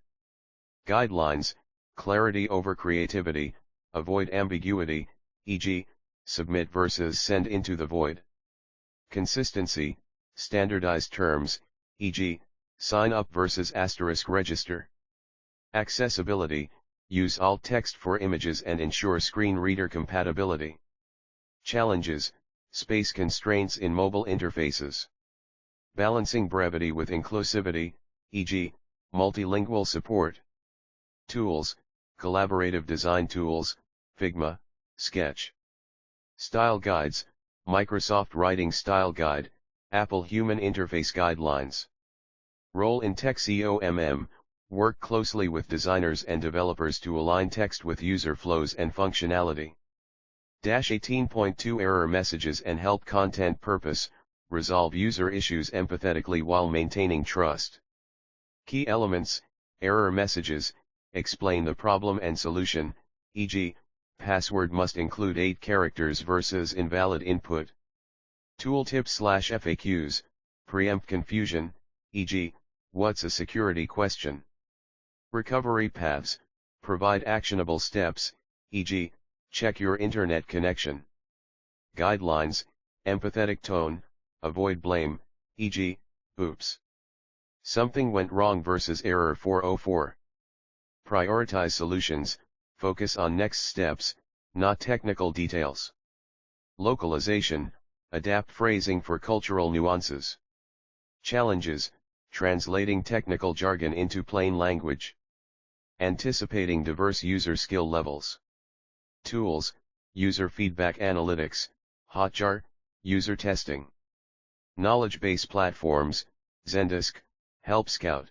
Guidelines, clarity over creativity, avoid ambiguity, e.g., submit versus send into the void. Consistency, standardized terms, e.g., sign up versus asterisk register. Accessibility, use alt text for images and ensure screen reader compatibility. Challenges, space constraints in mobile interfaces. Balancing brevity with inclusivity, e.g., multilingual support. Tools, collaborative design tools, Figma, Sketch. Style guides, Microsoft Writing Style Guide, Apple Human Interface Guidelines. Role in Tech COMM, work closely with designers and developers to align text with user flows and functionality. 18.2 Error messages and help content purpose, resolve user issues empathetically while maintaining trust. Key elements, error messages, explain the problem and solution, e.g., password must include 8 characters versus invalid input. Tooltips/FAQs, preempt confusion, e.g., what's a security question? Recovery paths, provide actionable steps, e.g., check your internet connection. Guidelines, empathetic tone, avoid blame, e.g., oops, something went wrong versus error 404. Prioritize solutions, focus on next steps, not technical details. Localization, adapt phrasing for cultural nuances. Challenges, translating technical jargon into plain language. Anticipating diverse user skill levels. Tools, user feedback analytics, Hotjar, user testing. Knowledge base platforms, Zendesk, Help Scout.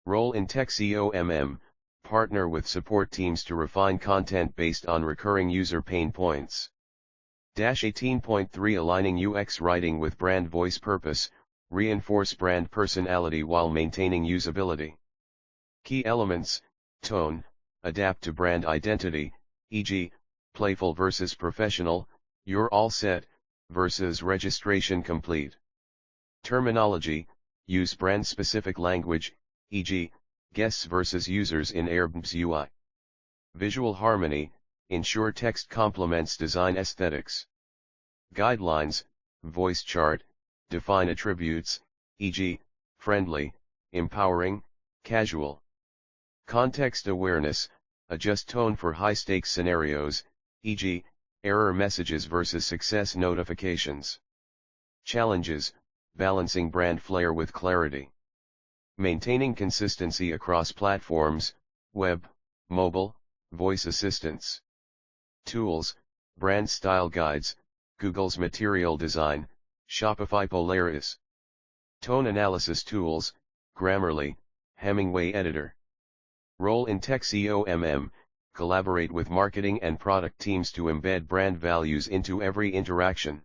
Role in Tech COMM, partner with support teams to refine content based on recurring user pain points. 18.3 Aligning UX writing with brand voice purpose, reinforce brand personality while maintaining usability. Key elements, tone, adapt to brand identity, e.g., playful versus professional, you're all set, versus registration complete. Terminology, use brand-specific language, e.g., guests versus users in Airbnb's UI. Visual harmony, ensure text complements design aesthetics. Guidelines, voice chart, define attributes, e.g., friendly, empowering, casual. Context awareness, adjust tone for high-stakes scenarios, e.g., error messages versus success notifications. Challenges, balancing brand flair with clarity. Maintaining consistency across platforms, web, mobile, voice assistants. Tools, brand style guides, Google's Material Design, Shopify Polaris. Tone analysis tools, Grammarly, Hemingway Editor. Role in Tech COMM, collaborate with marketing and product teams to embed brand values into every interaction.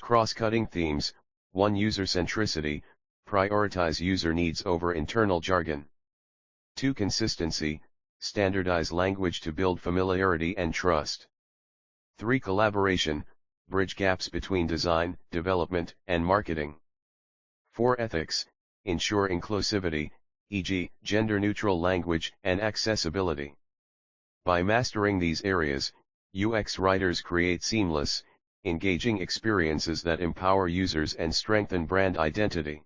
Cross-cutting themes, 1. User centricity, prioritize user needs over internal jargon. 2. Consistency, standardize language to build familiarity and trust. 3. Collaboration, bridge gaps between design, development, and marketing. 4. Ethics, ensure inclusivity, e.g., gender-neutral language and accessibility. By mastering these areas, UX writers create seamless, engaging experiences that empower users and strengthen brand identity.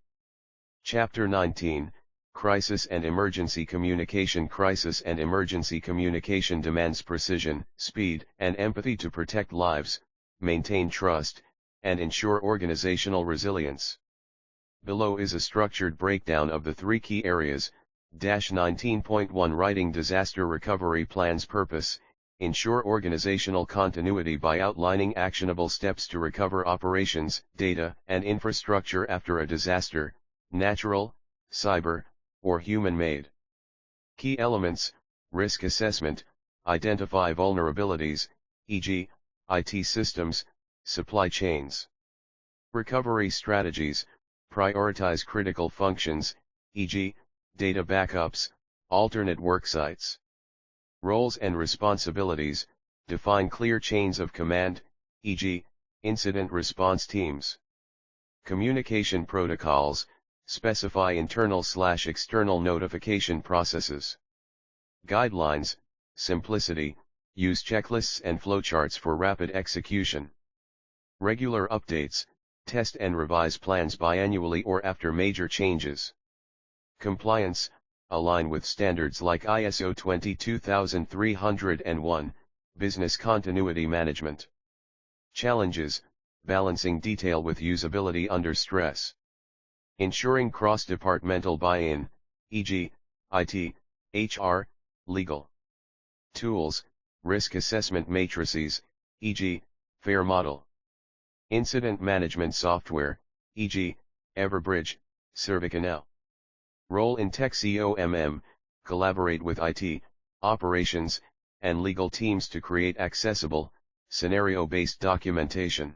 Chapter 19, Crisis and Emergency Communication. Crisis and emergency communication demands precision, speed, and empathy to protect lives, maintain trust, and ensure organizational resilience. Below is a structured breakdown of the 3 key areas. 19.1 Writing disaster recovery plans. Purpose, ensure organizational continuity by outlining actionable steps to recover operations, data, and infrastructure after a disaster, natural, cyber, or human-made. Key elements, risk assessment, identify vulnerabilities, e.g., IT systems, supply chains. Recovery strategies, prioritize critical functions, e.g., data backups, alternate work sites. Roles and responsibilities, define clear chains of command, e.g., incident response teams. Communication protocols, specify internal/external notification processes. Guidelines, simplicity, use checklists and flowcharts for rapid execution. Regular updates, test and revise plans biannually or after major changes. Compliance, align with standards like ISO 22301, business continuity management. Challenges, balancing detail with usability under stress. Ensuring cross-departmental buy-in, e.g., IT, HR, legal. Tools, risk assessment matrices, e.g., FAIR model. Incident management software, e.g., Everbridge, ServiceNow. Role in Tech COMM, collaborate with IT, operations, and legal teams to create accessible, scenario-based documentation.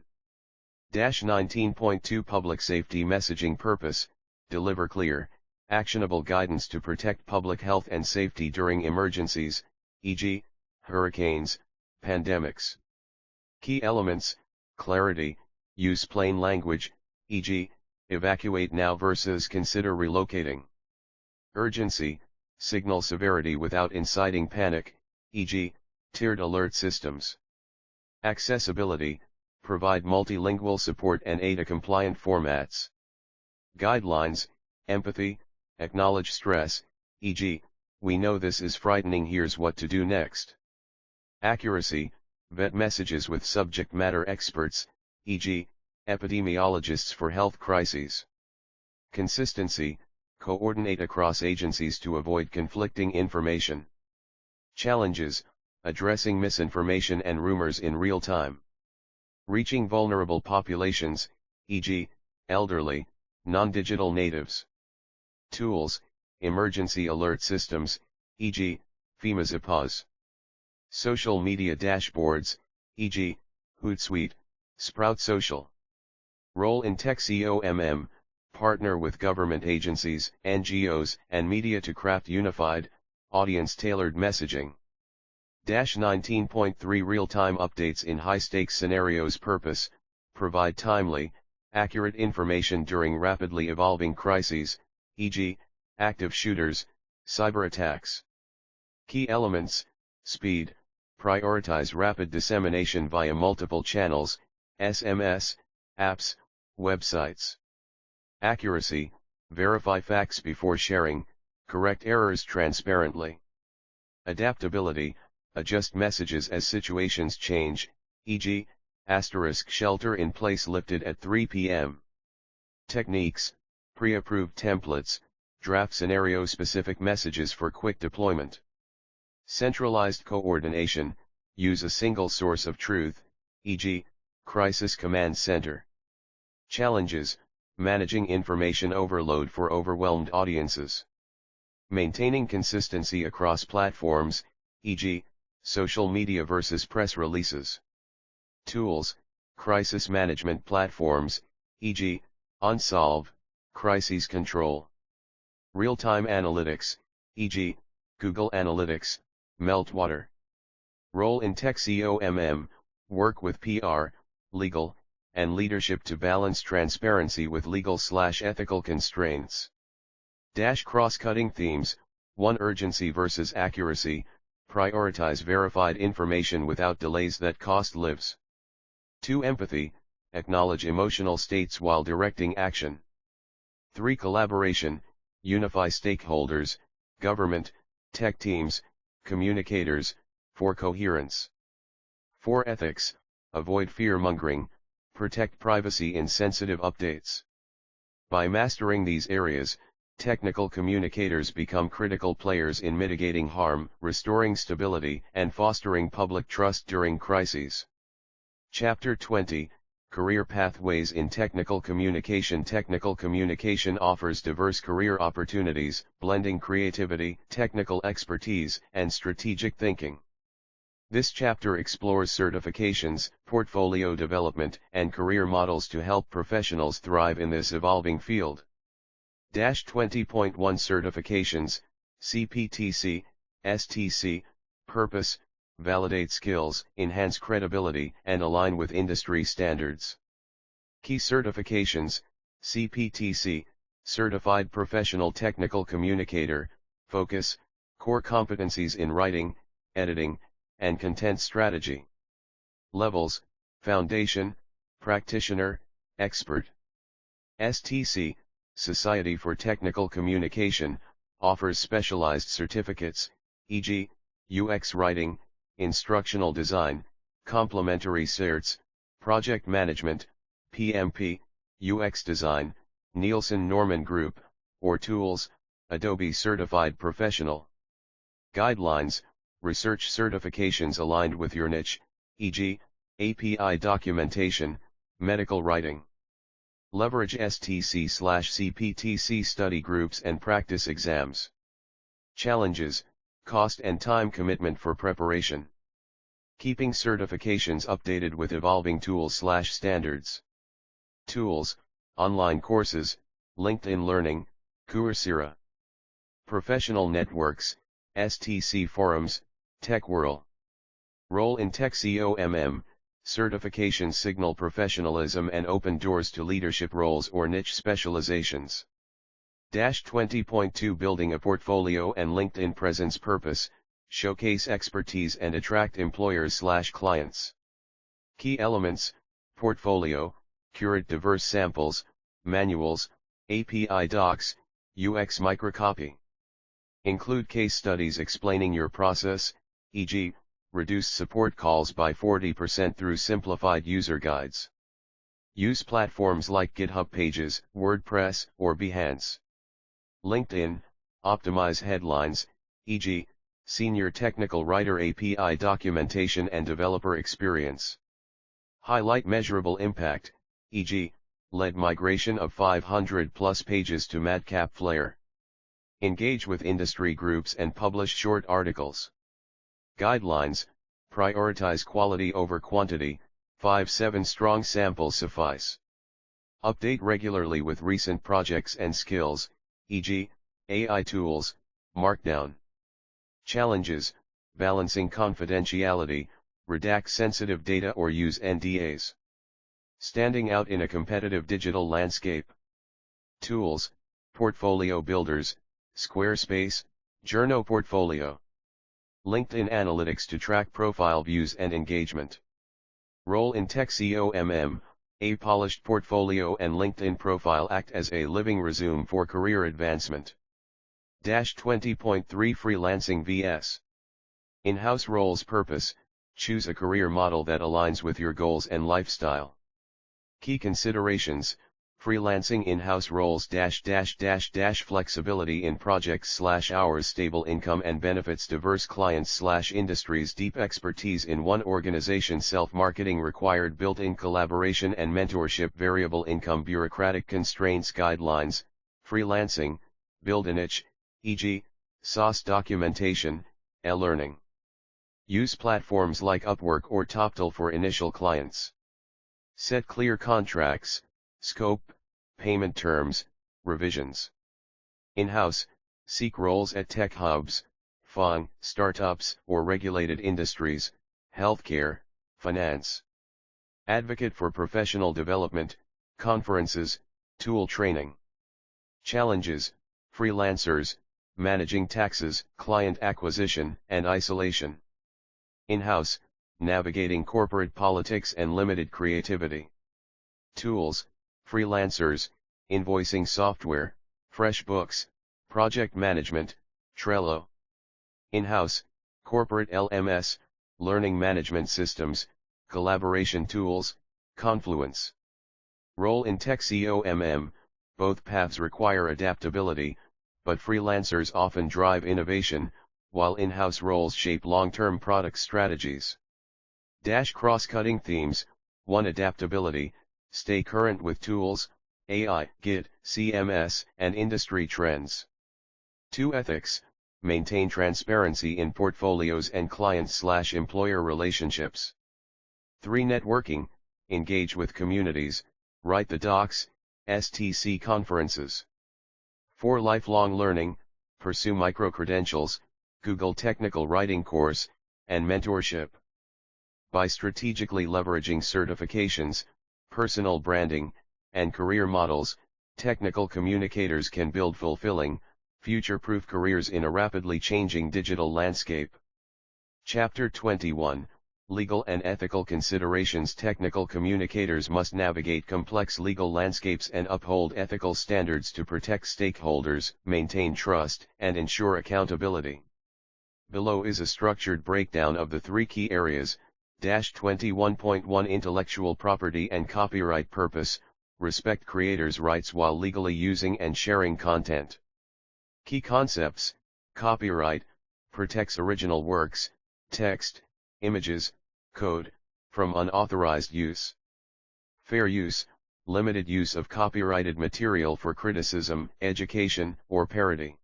19.2 Public safety messaging. Purpose, deliver clear, actionable guidance to protect public health and safety during emergencies, e.g., hurricanes, pandemics. Key elements: clarity, use plain language, e.g., evacuate now versus consider relocating. Urgency, signal severity without inciting panic, e.g., tiered alert systems. Accessibility, provide multilingual support and ADA-compliant formats. Guidelines, empathy, acknowledge stress, e.g., we know this is frightening, here's what to do next. Accuracy, vet messages with subject matter experts, e.g., epidemiologists for health crises. Consistency, coordinate across agencies to avoid conflicting information. Challenges, addressing misinformation and rumors in real time. Reaching vulnerable populations, e.g., elderly, non-digital natives. Tools, emergency alert systems, e.g., FEMA's APAS. Social media dashboards, e.g., Hootsuite, Sprout Social. Role in Tech COMM, partner with government agencies, NGOs, and media to craft unified, audience-tailored messaging. 19.3 Real-time updates in high-stakes scenarios. Purpose, provide timely, accurate information during rapidly evolving crises, e.g., active shooters, cyber attacks. Key elements: speed, prioritize rapid dissemination via multiple channels, SMS, apps, websites. Accuracy, verify facts before sharing, correct errors transparently. Adaptability, adjust messages as situations change, e.g., shelter in place lifted at 3 p.m. Techniques, pre-approved templates, draft scenario-specific messages for quick deployment. Centralized coordination, use a single source of truth, e.g., Crisis Command Center. Challenges, managing information overload for overwhelmed audiences. Maintaining consistency across platforms, e.g., social media versus press releases. Tools, crisis management platforms, e.g., Unsolve, Crises Control. Real-time analytics, e.g., Google Analytics, Meltwater. Role in Tech COMM, work with PR, legal, and leadership to balance transparency with legal/ethical constraints. Cross-cutting themes: 1. Urgency versus accuracy, prioritize verified information without delays that cost lives. 2. Empathy, acknowledge emotional states while directing action. 3. Collaboration, unify stakeholders, government, tech teams, communicators, for coherence. 4. Ethics, avoid fear-mongering, protect privacy in sensitive updates. By mastering these areas, technical communicators become critical players in mitigating harm, restoring stability, and fostering public trust during crises. Chapter 20, Career Pathways in Technical Communication. Technical communication offers diverse career opportunities, blending creativity, technical expertise, and strategic thinking. This chapter explores certifications, portfolio development, and career models to help professionals thrive in this evolving field. 20.1 Certifications, CPTC, STC, Purpose, validate skills, enhance credibility, and align with industry standards. Key certifications: CPTC, Certified Professional Technical Communicator, Focus, core competencies in writing, editing, and content strategy. Levels: Foundation, Practitioner, Expert. STC, Society for Technical Communication, offers specialized certificates, e.g., UX Writing, Instructional Design, Complementary Certs, Project Management, PMP, UX Design, Nielsen Norman Group, or Tools, Adobe Certified Professional. Guidelines, research certifications aligned with your niche, e.g., API documentation, medical writing. Leverage STC/CPTC study groups and practice exams. Challenges, cost and time commitment for preparation. Keeping certifications updated with evolving tools/standards. Tools, online courses, LinkedIn Learning, Coursera. Professional networks, STC forums, TechWorld. Role in Tech COMM, certifications signal professionalism and open doors to leadership roles or niche specializations. 20.2 Building a portfolio and LinkedIn presence. Purpose, showcase expertise and attract employers/clients. Key elements: portfolio, curate diverse samples, manuals, API docs, UX microcopy. Include case studies explaining your process, e.g., reduce support calls by 40% through simplified user guides. Use platforms like GitHub Pages, WordPress, or Behance. LinkedIn, optimize headlines, e.g., senior technical writer API documentation and developer experience. Highlight measurable impact, e.g., led migration of 500+ pages to Madcap Flare. Engage with industry groups and publish short articles. Guidelines, prioritize quality over quantity, 5-7 strong samples suffice. Update regularly with recent projects and skills, e.g., AI tools, Markdown. Challenges, balancing confidentiality, redact sensitive data or use NDAs. Standing out in a competitive digital landscape. Tools, portfolio builders, Squarespace, Journo Portfolio. LinkedIn Analytics to track profile views and engagement. Role in Tech COMM, a polished portfolio and LinkedIn profile act as a living resume for career advancement. 20.3 Freelancing vs. In-house roles. Purpose, choose a career model that aligns with your goals and lifestyle. Key considerations: freelancing in-house roles flexibility in projects/hours, stable income and benefits, diverse clients/industries, deep expertise in one organization, self-marketing required, built-in collaboration and mentorship, variable income, bureaucratic constraints. Guidelines: freelancing, build a niche, e.g., SaaS documentation, e-learning. Use platforms like Upwork or Toptal for initial clients. Set clear contracts, scope, payment terms, revisions. In-house, seek roles at tech hubs, FAANG, startups or regulated industries, healthcare, finance. Advocate for professional development, conferences, tool training. Challenges: freelancers, managing taxes, client acquisition and isolation. In-house, navigating corporate politics and limited creativity. Tools: freelancers, invoicing software, FreshBooks, project management, Trello. In-house, corporate LMS, learning management systems, collaboration tools, Confluence. Role in Tech COMM, both paths require adaptability, but freelancers often drive innovation, while in-house roles shape long-term product strategies. Cross-cutting themes: 1. Adaptability, stay current with tools, AI, Git, CMS, and industry trends. 2. Ethics, maintain transparency in portfolios and client/employer relationships. 3. Networking, engage with communities, write the docs, STC conferences. 4. Lifelong learning, pursue micro-credentials, Google Technical Writing Course, and mentorship. By strategically leveraging certifications, personal branding, and career models, technical communicators can build fulfilling, future-proof careers in a rapidly changing digital landscape. Chapter 21, Legal and Ethical Considerations. Technical communicators must navigate complex legal landscapes and uphold ethical standards to protect stakeholders, maintain trust, and ensure accountability. Below is a structured breakdown of the three key areas. 21.1 Intellectual property and copyright. Purpose, respect creators' rights while legally using and sharing content. Key concepts: copyright, protects original works, text, images, code, from unauthorized use. Fair use, limited use of copyrighted material for criticism, education, or parody.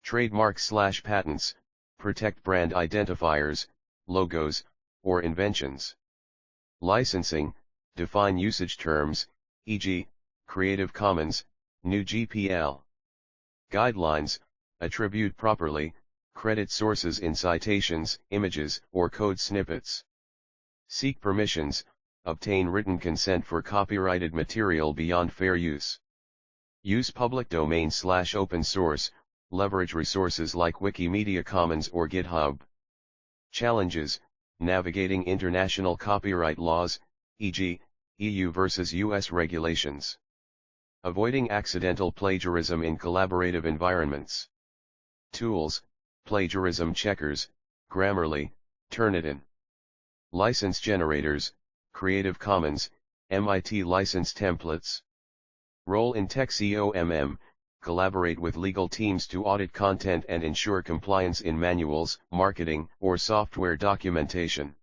Trademarks/patents, protect brand identifiers, logos, or inventions. Licensing, define usage terms, e.g., Creative Commons, GNU GPL. Guidelines, attribute properly, Credit sources in citations, images, or code snippets. Seek permissions, obtain written consent for copyrighted material beyond fair use. Use public domain/open source, leverage resources like Wikimedia Commons or GitHub. Challenges: navigating international copyright laws, e.g., EU versus US regulations. Avoiding accidental plagiarism in collaborative environments. Tools: plagiarism checkers, Grammarly, Turnitin. License generators, Creative Commons, MIT license templates. Role in Tech COMM, collaborate with legal teams to audit content and ensure compliance in manuals, marketing, or software documentation.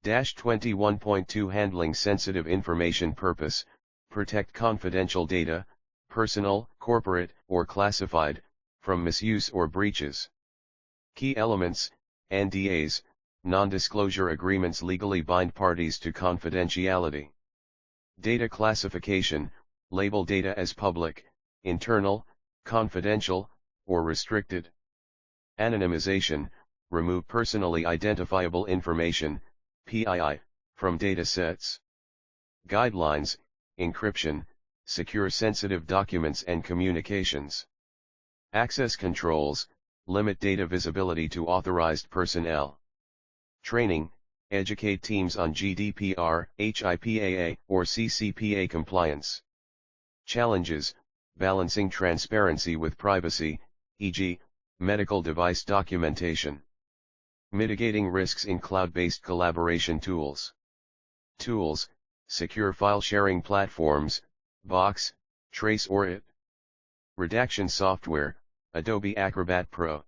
21.2 Handling sensitive information. Purpose: protect confidential data, personal, corporate, or classified, from misuse or breaches. Key elements: NDAs, non-disclosure agreements legally bind parties to confidentiality. Data classification, label data as public, internal, confidential, or restricted. Anonymization, remove personally identifiable information, PII, from data sets. Guidelines, encryption, secure sensitive documents and communications. Access controls, limit data visibility to authorized personnel. Training, educate teams on GDPR, HIPAA, or CCPA compliance. Challenges, balancing transparency with privacy, e.g., medical device documentation. Mitigating risks in cloud-based collaboration tools. Tools, secure file sharing platforms, Box, Trace or IT. Redaction software, Adobe Acrobat Pro.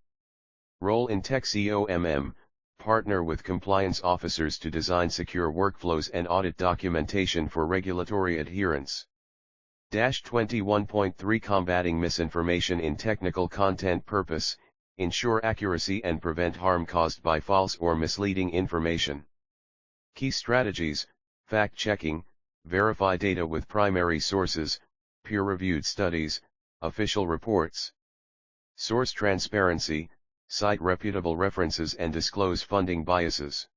Role in Tech COMM, partner with compliance officers to design secure workflows and audit documentation for regulatory adherence. 21.3 Combating misinformation in technical content. Purpose: ensure accuracy and prevent harm caused by false or misleading information. Key strategies: fact-checking, verify data with primary sources, peer-reviewed studies, official reports. Source transparency, cite reputable references and disclose funding biases.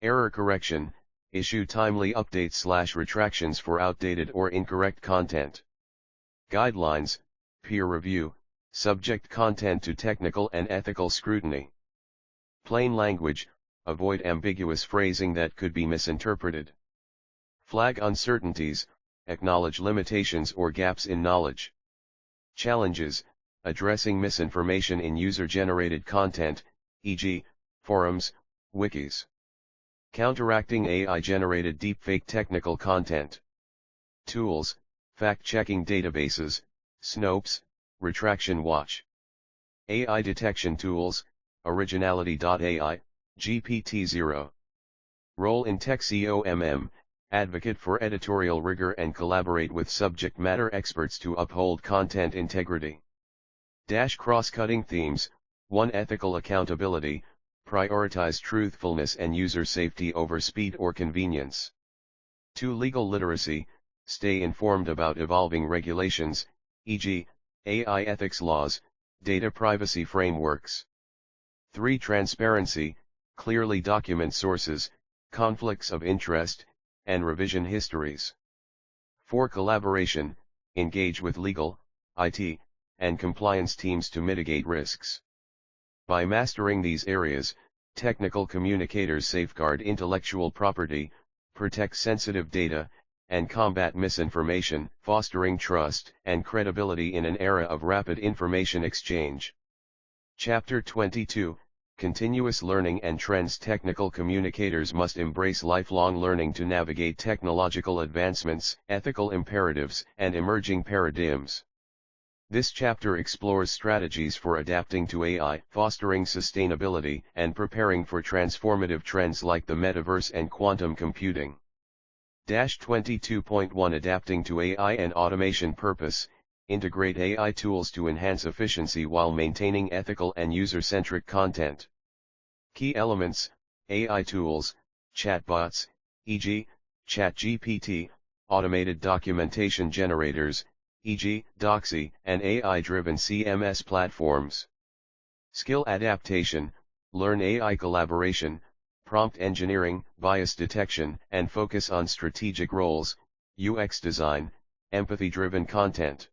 Error correction, issue timely updates/retractions for outdated or incorrect content. Guidelines, peer review, subject content to technical and ethical scrutiny. Plain language, avoid ambiguous phrasing that could be misinterpreted. Flag uncertainties, acknowledge limitations or gaps in knowledge. Challenges, addressing misinformation in user-generated content, e.g., forums, wikis. Counteracting AI-generated deepfake technical content. Tools, fact-checking databases, Snopes, Retraction Watch. AI detection tools, Originality.ai, GPT-0. Role in Tech COMM, advocate for editorial rigor and collaborate with subject matter experts to uphold content integrity. Cross-cutting themes: 1. Ethical accountability, prioritize truthfulness and user safety over speed or convenience. 2. Legal literacy, stay informed about evolving regulations, e.g., AI ethics laws, data privacy frameworks. 3. Transparency, clearly document sources, conflicts of interest, and revision histories. 4. Collaboration, engage with legal, IT, and compliance teams to mitigate risks. By mastering these areas, technical communicators safeguard intellectual property, protect sensitive data, and combat misinformation, fostering trust and credibility in an era of rapid information exchange. Chapter 22, Continuous Learning and Trends. Technical communicators must embrace lifelong learning to navigate technological advancements, ethical imperatives, and emerging paradigms. This chapter explores strategies for adapting to AI, fostering sustainability, and preparing for transformative trends like the metaverse and quantum computing. 22.1 Adapting to AI and automation. Purpose: integrate AI tools to enhance efficiency while maintaining ethical and user-centric content. Key elements: AI tools, chatbots, e.g., ChatGPT, automated documentation generators, e.g., Doxy, and AI-driven CMS platforms. Skill adaptation, learn AI collaboration, prompt engineering, bias detection, and focus on strategic roles, UX design, empathy-driven content.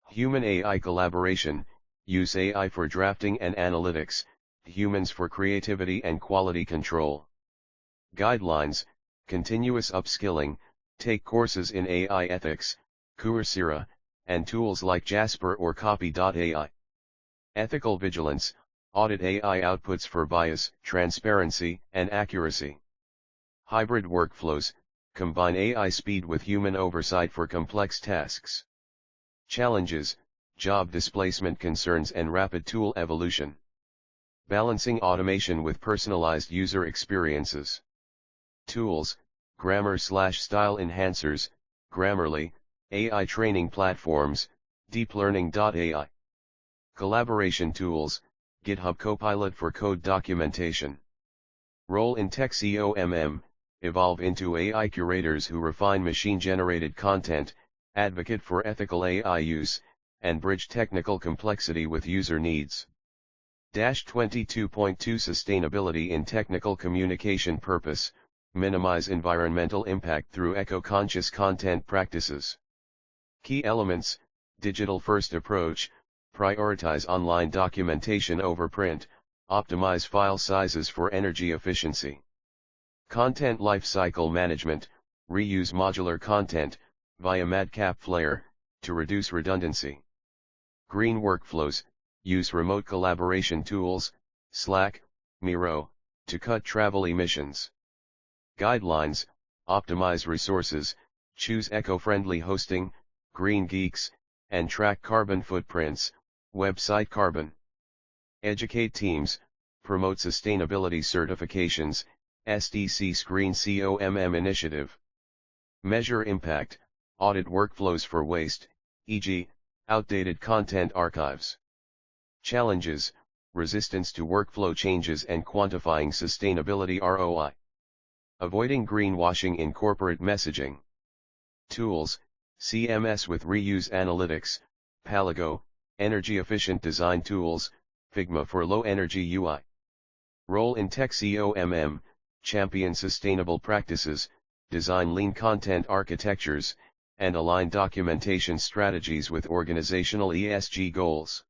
Human AI collaboration, use AI for drafting and analytics, humans for creativity and quality control. Guidelines, continuous upskilling, take courses in AI ethics, Coursera, and tools like Jasper or Copy.ai. Ethical vigilance, audit AI outputs for bias, transparency, and accuracy. Hybrid workflows, combine AI speed with human oversight for complex tasks. Challenges, job displacement concerns and rapid tool evolution. Balancing automation with personalized user experiences. Tools, grammar/style enhancers, Grammarly, AI training platforms, deeplearning.ai. Collaboration tools, GitHub Copilot for code documentation. Role in Tech COMM, evolve into AI curators who refine machine-generated content, advocate for ethical AI use, and bridge technical complexity with user needs. 22.2 Sustainability in technical communication purpose, minimize environmental impact through eco-conscious content practices. Key elements, digital-first approach, prioritize online documentation over print, optimize file sizes for energy efficiency. Content lifecycle management, reuse modular content, via Madcap Flare, to reduce redundancy. Green workflows, use remote collaboration tools, Slack, Miro, to cut travel emissions. Guidelines, optimize resources, choose eco-friendly hosting, Green Geeks, and track carbon footprints, Website Carbon. Educate teams, promote sustainability certifications, SDC Screen COMM initiative. Measure impact, audit workflows for waste, e.g., outdated content archives. Challenges, resistance to workflow changes and quantifying sustainability ROI. Avoiding greenwashing in corporate messaging. Tools, CMS with reuse analytics, Palago, energy-efficient design tools, Figma for low-energy UI. Role in Tech COMM, champion sustainable practices, design lean content architectures, and align documentation strategies with organizational ESG goals.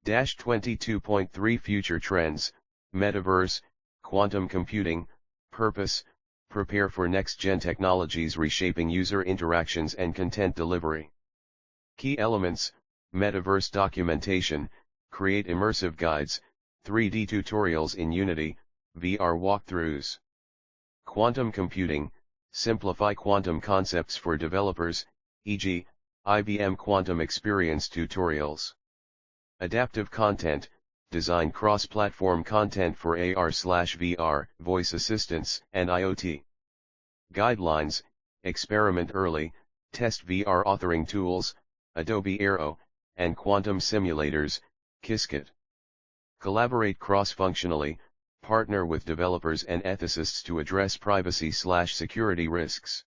22.3 Future trends, metaverse, quantum computing, purpose, prepare for next-gen technologies reshaping user interactions and content delivery. Key elements, metaverse documentation, create immersive guides, 3D tutorials in Unity, VR walkthroughs. Quantum computing, simplify quantum concepts for developers, e.g., IBM Quantum Experience tutorials. Adaptive content, design cross-platform content for AR/VR, voice assistants, and IoT. Guidelines, experiment early, test VR authoring tools, Adobe Aero, and quantum simulators, Qiskit. Collaborate cross-functionally, partner with developers and ethicists to address privacy/security risks.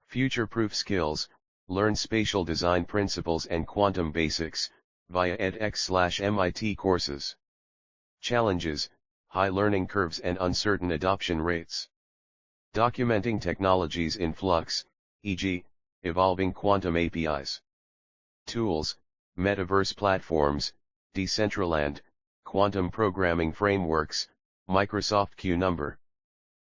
Future-proof skills, learn spatial design principles and quantum basics, via edX/MIT courses. Challenges, high learning curves and uncertain adoption rates. Documenting technologies in flux, e.g., evolving quantum APIs. Tools, metaverse platforms, Decentraland, quantum programming frameworks, Microsoft QNumber.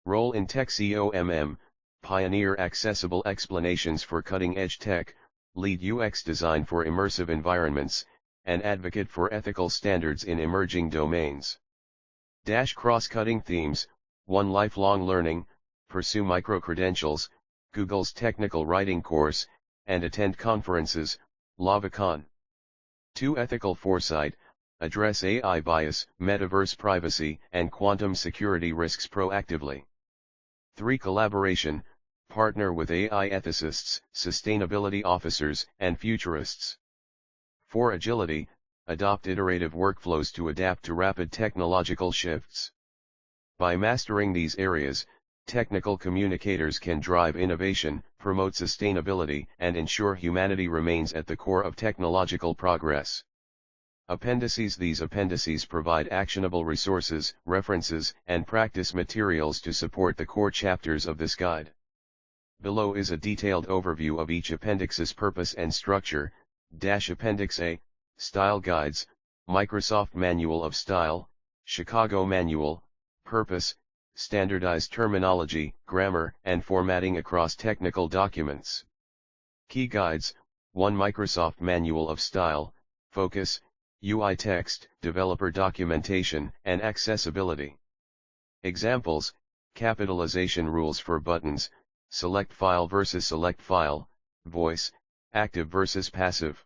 Role in Tech COMM, pioneer accessible explanations for cutting-edge tech, lead UX design for immersive environments, and advocate for ethical standards in emerging domains. Cross-cutting themes, one lifelong learning, pursue micro-credentials, Google's technical writing course, and attend conferences, LavaCon. 2. Ethical foresight, address AI bias, metaverse privacy, and quantum security risks proactively. 3. Collaboration, partner with AI ethicists, sustainability officers, and futurists. 4. Agility, adopt iterative workflows to adapt to rapid technological shifts. By mastering these areas, technical communicators can drive innovation, promote sustainability, and ensure humanity remains at the core of technological progress. Appendices. These appendices provide actionable resources, references, and practice materials to support the core chapters of this guide. Below is a detailed overview of each appendix's purpose and structure. Appendix A, Style Guides, Microsoft Manual of Style, Chicago Manual, Purpose, Standardized Terminology, Grammar, and Formatting across technical documents. Key Guides, 1 Microsoft Manual of Style, Focus, UI Text, Developer Documentation, and Accessibility. Examples, Capitalization Rules for Buttons, Select File versus Select File, Voice, Active versus Passive.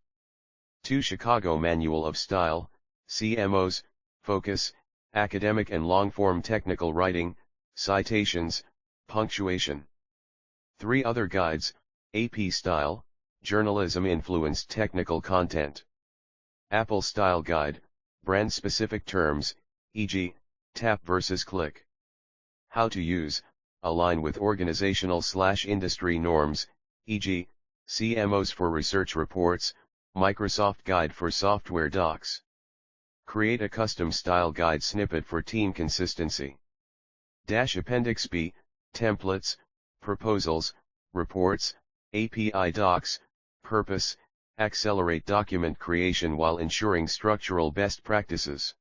2 Chicago Manual of Style, CMOs, Focus, Academic and Long-Form Technical Writing, Citations, Punctuation. 3 Other Guides, AP Style, Journalism-Influenced Technical Content. Apple Style Guide, Brand-Specific Terms, e.g., tap versus click. How to use, align with organizational/industry norms, e.g., CMOs for research reports, Microsoft Guide for software docs. Create a custom style guide snippet for team consistency. Appendix B, Templates, Proposals, Reports, API Docs, Purpose, accelerate document creation while ensuring structural best practices.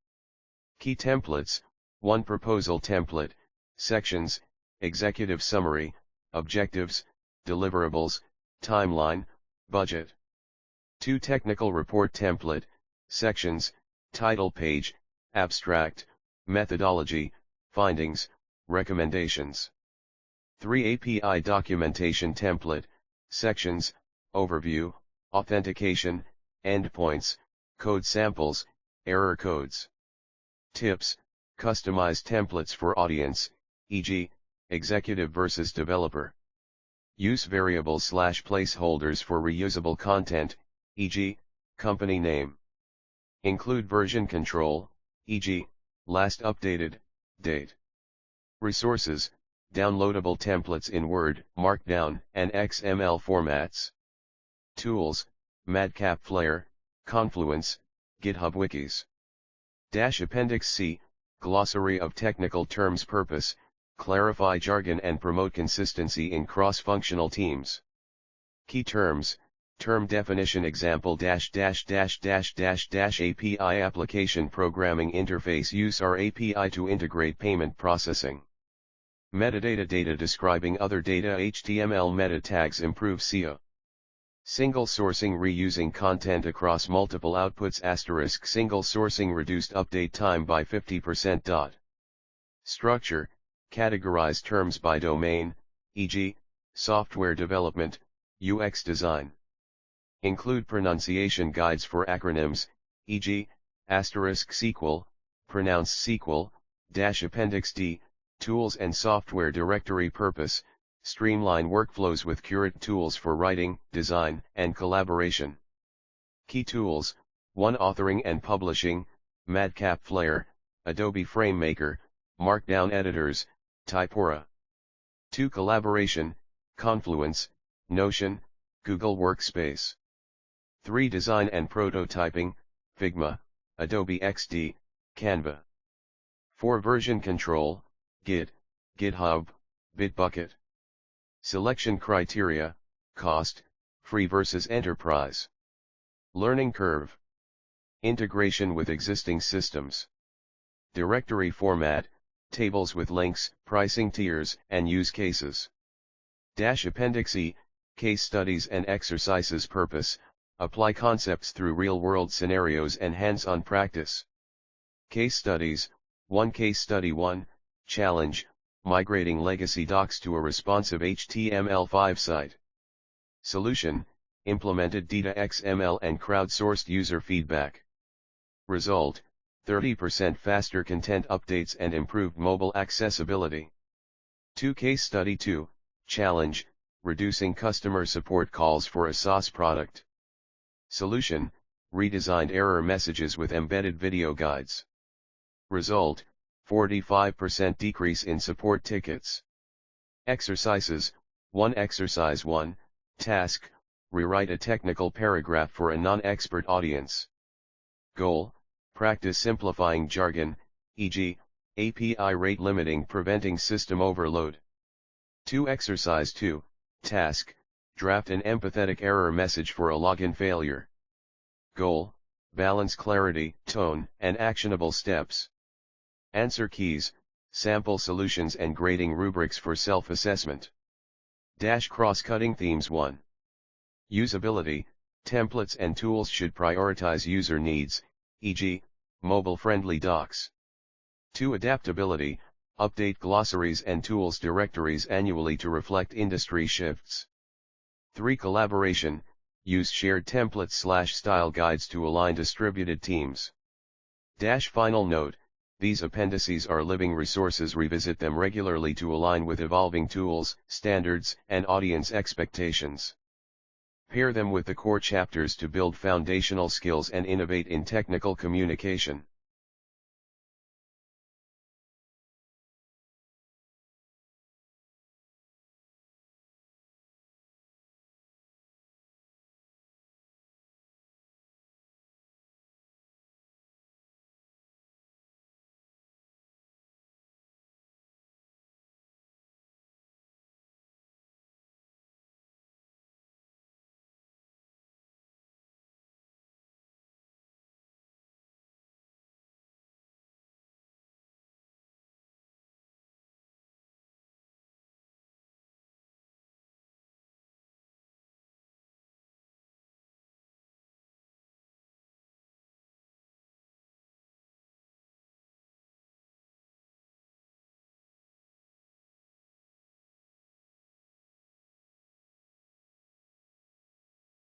Key templates, 1 Proposal template, Sections, Executive Summary, Objectives, Deliverables, Timeline, Budget. 2 Technical Report template, Sections, Title Page, Abstract, Methodology, Findings, Recommendations. 3 API Documentation template, Sections, Overview, Authentication, Endpoints, Code Samples, Error Codes. Tips, Customize templates for audience, e.g., executive versus developer. Use variables/placeholders for reusable content, e.g., company name. Include version control, e.g., last updated, date. Resources, downloadable templates in Word, Markdown, and XML formats. Tools, Madcap Flare, Confluence, GitHub Wikis. Appendix C, Glossary of Technical Terms. Purpose, clarify jargon and promote consistency in cross-functional teams. Key terms, term definition. Example API application programming interface. Use our API to integrate payment processing. Metadata, data describing other data. HTML meta tags improve SEO. Single sourcing, reusing content across multiple outputs. Single sourcing reduced update time by 50%. Structure, categorize terms by domain, e.g., software development, UX design. Include pronunciation guides for acronyms, e.g., *SQL, pronounce SQL. Appendix D, Tools and Software Directory. Purpose, streamline workflows with Curate tools for writing, design, and collaboration. Key tools, 1 Authoring and Publishing, Madcap Flare, Adobe FrameMaker, Markdown editors, Typora. 2 Collaboration, Confluence, Notion, Google Workspace. 3 Design and Prototyping, Figma, Adobe XD, Canva. 4 Version Control, Git, GitHub, Bitbucket. Selection criteria, cost, free versus enterprise. Learning curve. Integration with existing systems. Directory format, tables with links, pricing tiers, and use cases. Appendix E, case studies and exercises. Purpose, apply concepts through real-world scenarios and hands-on practice. Case studies, 1 Case Study 1, Challenge, migrating legacy docs to a responsive HTML5 site. Solution, implemented Data XML and crowdsourced user feedback. Result, 30% faster content updates and improved mobile accessibility. 2 Case Study 2, Challenge, reducing customer support calls for a SaaS product. Solution, redesigned error messages with embedded video guides. Result, 45% decrease in support tickets. Exercises, 1 Exercise 1, Task, rewrite a technical paragraph for a non-expert audience. Goal, practice simplifying jargon, e.g., API rate limiting preventing system overload. 2. Exercise 2, task, draft an empathetic error message for a login failure. Goal, balance clarity, tone, and actionable steps. Answer keys, sample solutions and grading rubrics for self-assessment. Cross-cutting themes. 1. Usability, templates and tools should prioritize user needs, e.g., mobile-friendly docs. 2. Adaptability, update glossaries and tools directories annually to reflect industry shifts. 3. Collaboration, use shared templates/style guides to align distributed teams. Final note, these appendices are living resources. Revisit them regularly to align with evolving tools, standards, and audience expectations. Pair them with the core chapters to build foundational skills and innovate in technical communication.